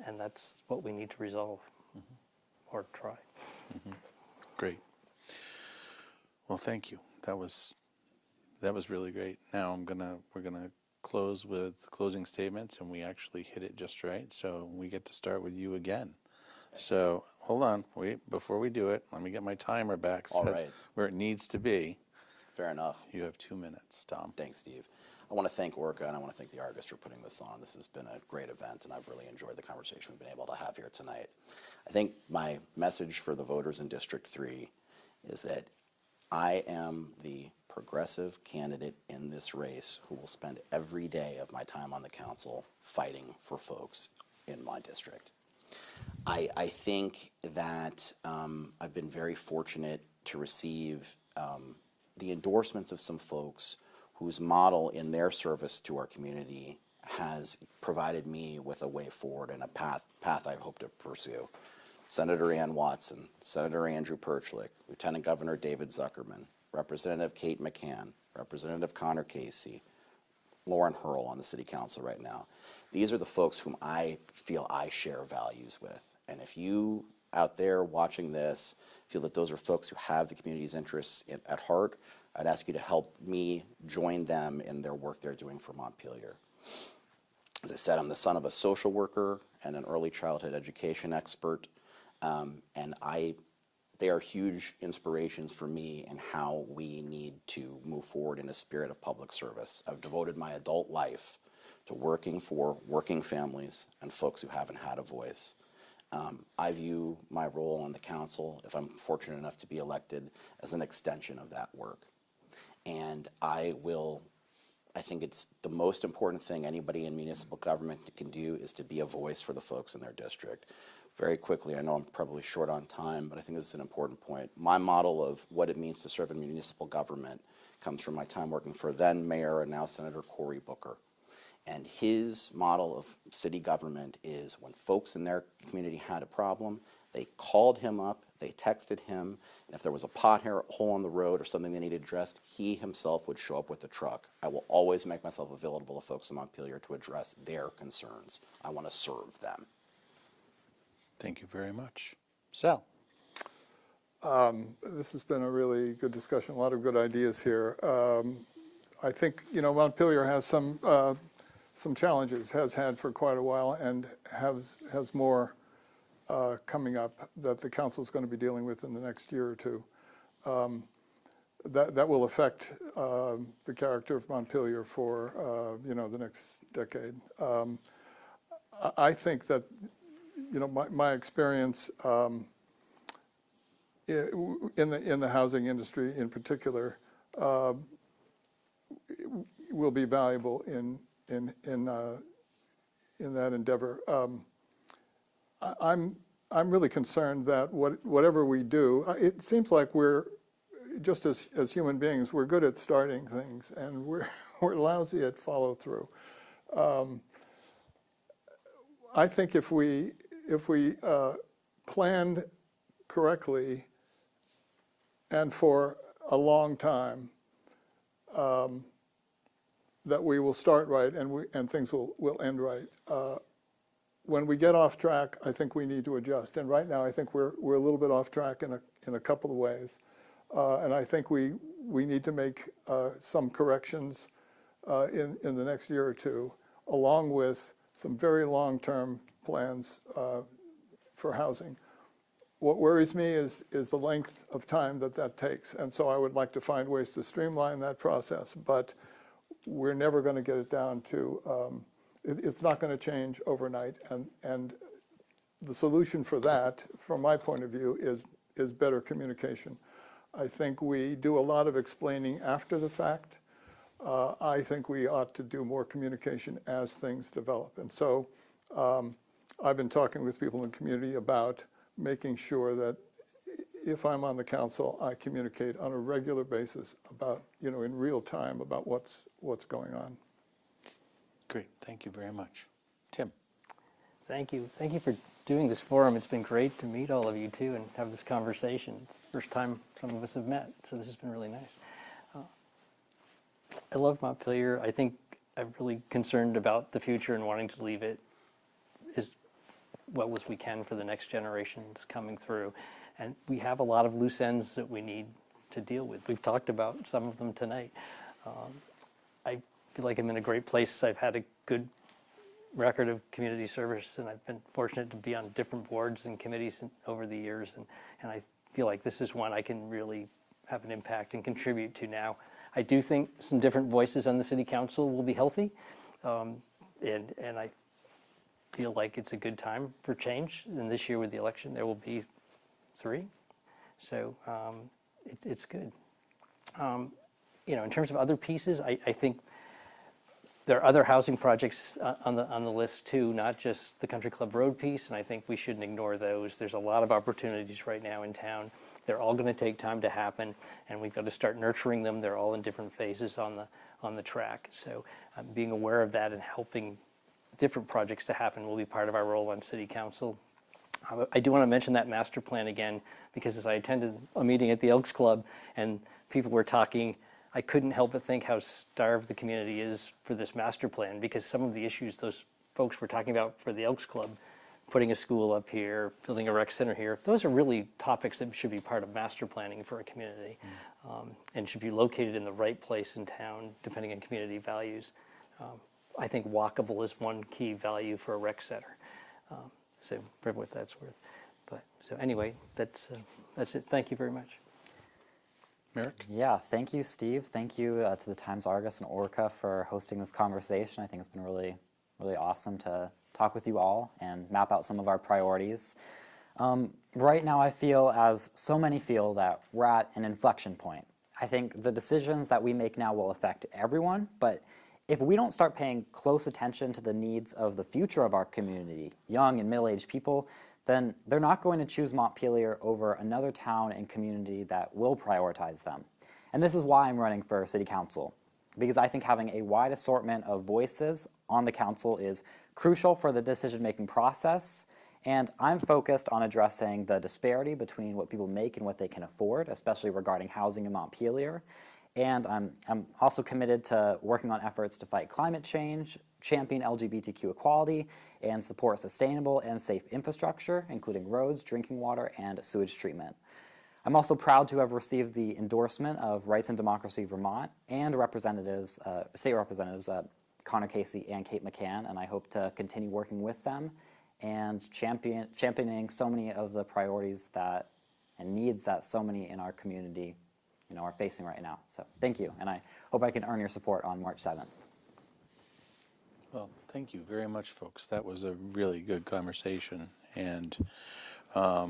and that's what we need to resolve or try. Great. Well, thank you. That was really great. Now we're gonna close with closing statements, and we actually hit it just right. So we get to start with you again. So hold on, before we do it, let me get my timer back All set right. where it needs to be. Fair enough. You have 2 minutes, Tom. Thanks, Steve. I want to thank Orca and I want to thank the Argus for putting this on. This has been a great event, and I've really enjoyed the conversation we've been able to have here tonight. I think my message for the voters in District 3 is that I am the progressive candidate in this race who will spend every day of my time on the council fighting for folks in my district. I think that I've been very fortunate to receive the endorsements of some folks whose model in their service to our community has provided me with a way forward and a path I hope to pursue. Senator Ann Watson, Senator Andrew Perchlik, Lieutenant Governor David Zuckerman, Representative Kate McCann, Representative Connor Casey, Lauren Hurl on the City Council right now. These are the folks whom I feel I share values with. And if you out there watching this feel that those are folks who have the community's interests at heart, I'd ask you to help me join them in their work they're doing for Montpelier. As I said, I'm the son of a social worker and an early childhood education expert, and they are huge inspirations for me in how we need to move forward in a spirit of public service. I've devoted my adult life to working for working families and folks who haven't had a voice. I view my role on the council, if I'm fortunate enough to be elected, as an extension of that work. And I think it's the most important thing anybody in municipal government can do is to be a voice for the folks in their district. Very quickly, I know I'm probably short on time, but I think this is an important point. My model of what it means to serve in municipal government comes from my time working for then Mayor and now Senator Cory Booker. And his model of city government is when folks in their community had a problem, they called him up, they texted him, and if there was a pothole on the road or something they needed addressed, he himself would show up with a truck. I will always make myself available to folks in Montpelier to address their concerns. I want to serve them. Thank you very much. Sal? This has been a really good discussion, a lot of good ideas here. I think, Montpelier has some challenges, has had for quite a while, and has more coming up that the council is going to be dealing with in the next year or two. That will affect the character of Montpelier for the next decade. I think that my experience in the housing industry in particular will be valuable in that endeavor. I'm really concerned that whatever we do, it seems like we're just as human beings, we're good at starting things and we're lousy at follow through. I think if we planned correctly and for a long time, that we will start right and things will end right. When we get off track, I think we need to adjust. And right now, I think we're a little bit off track in a couple of ways. And I think we need to make some corrections in the next year or two, along with some very long-term plans for housing. What worries me is the length of time that takes. And so I would like to find ways to streamline that process. But we're never going to get it down to, it's not going to change overnight. And the solution for that, from my point of view, is better communication. I think we do a lot of explaining after the fact. I think we ought to do more communication as things develop. And so I've been talking with people in the community about making sure that if I'm on the council, I communicate on a regular basis about, in real time about what's going on. Great, thank you very much. Tim? Thank you. Thank you for doing this forum. It's been great to meet all of you too and have this conversation. It's the first time some of us have met, so this has been really nice. I love Montpelier. I think I'm really concerned about the future and wanting to leave it as well as we can for the next generations coming through. And we have a lot of loose ends that we need to deal with. We've talked about some of them tonight. I feel like I'm in a great place. I've had a good record of community service, and I've been fortunate to be on different boards and committees over the years, and I feel like this is one I can really have an impact and contribute to now. I do think some different voices on the city council will be healthy, and I feel like it's a good time for change. And this year with the election, there will be 3, so it's good. You know, in terms of other pieces, I think there are other housing projects on the list too, not just the Country Club Road piece, and I think we shouldn't ignore those. There's a lot of opportunities right now in town. They're all going to take time to happen, and we've got to start nurturing them. They're all in different phases on the track. So being aware of that and helping different projects to happen will be part of our role on City Council. I do want to mention that master plan again, because as I attended a meeting at the Elks Club and people were talking, I couldn't help but think how starved the community is for this master plan, because some of the issues those folks were talking about for the Elks Club, putting a school up here, building a rec center here, those are really topics that should be part of master planning for a community, and should be located in the right place in town, depending on community values. I think walkable is one key value for a rec center. So for what that's worth. But so anyway, that's it. Thank you very much. Merrick? Yeah, thank you, Steve. Thank you to the Times-Argus and Orca for hosting this conversation. I think it's been really, really awesome to talk with you all and map out some of our priorities. Right now, I feel, as so many feel, that we're at an inflection point. I think the decisions that we make now will affect everyone, but if we don't start paying close attention to the needs of the future of our community, young and middle-aged people, then they're not going to choose Montpelier over another town and community that will prioritize them. And this is why I'm running for City Council, because I think having a wide assortment of voices on the council is crucial for the decision-making process, and I'm focused on addressing the disparity between what people make and what they can afford, especially regarding housing in Montpelier. And I'm also committed to working on efforts to fight climate change, champion LGBTQ equality, and support sustainable and safe infrastructure, including roads, drinking water, and sewage treatment. I'm also proud to have received the endorsement of Rights and Democracy Vermont and representatives, state representatives Connor Casey and Kate McCann, and I hope to continue working with them and championing so many of the priorities that and needs that so many in our community are facing right now. So thank you, and I hope I can earn your support on March 7th. Well, thank you very much, folks. That was a really good conversation, and I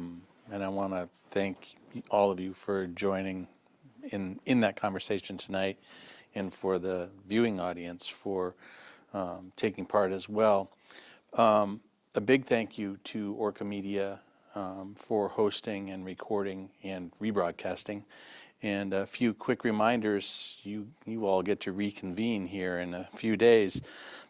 want to thank all of you for joining in that conversation tonight, and for the viewing audience for taking part as well. A big thank you to Orca Media for hosting and recording and rebroadcasting. And a few quick reminders, you all get to reconvene here in a few days.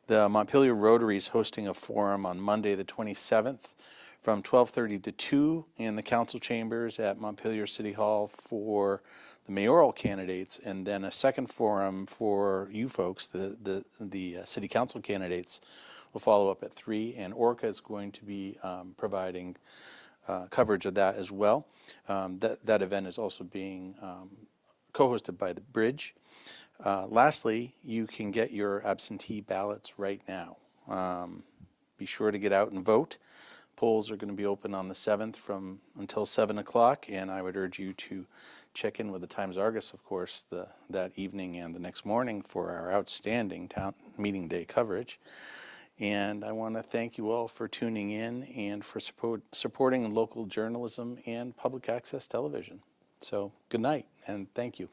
The Montpelier Rotary is hosting a forum on Monday the 27th from 12:30 to 2 in the council chambers at Montpelier City Hall for the mayoral candidates, and then a second forum for you folks, the city council candidates, will follow up at 3, and Orca is going to be providing coverage of that as well. That event is also being co-hosted by the Bridge. Lastly, you can get your absentee ballots right now. Be sure to get out and vote. Polls are going to be open on the 7th until 7 o'clock, and I would urge you to check in with the Times-Argus, of course, that evening and the next morning for our outstanding town meeting day coverage. And I want to thank you all for tuning in and for supporting local journalism and public access television. So good night, and thank you.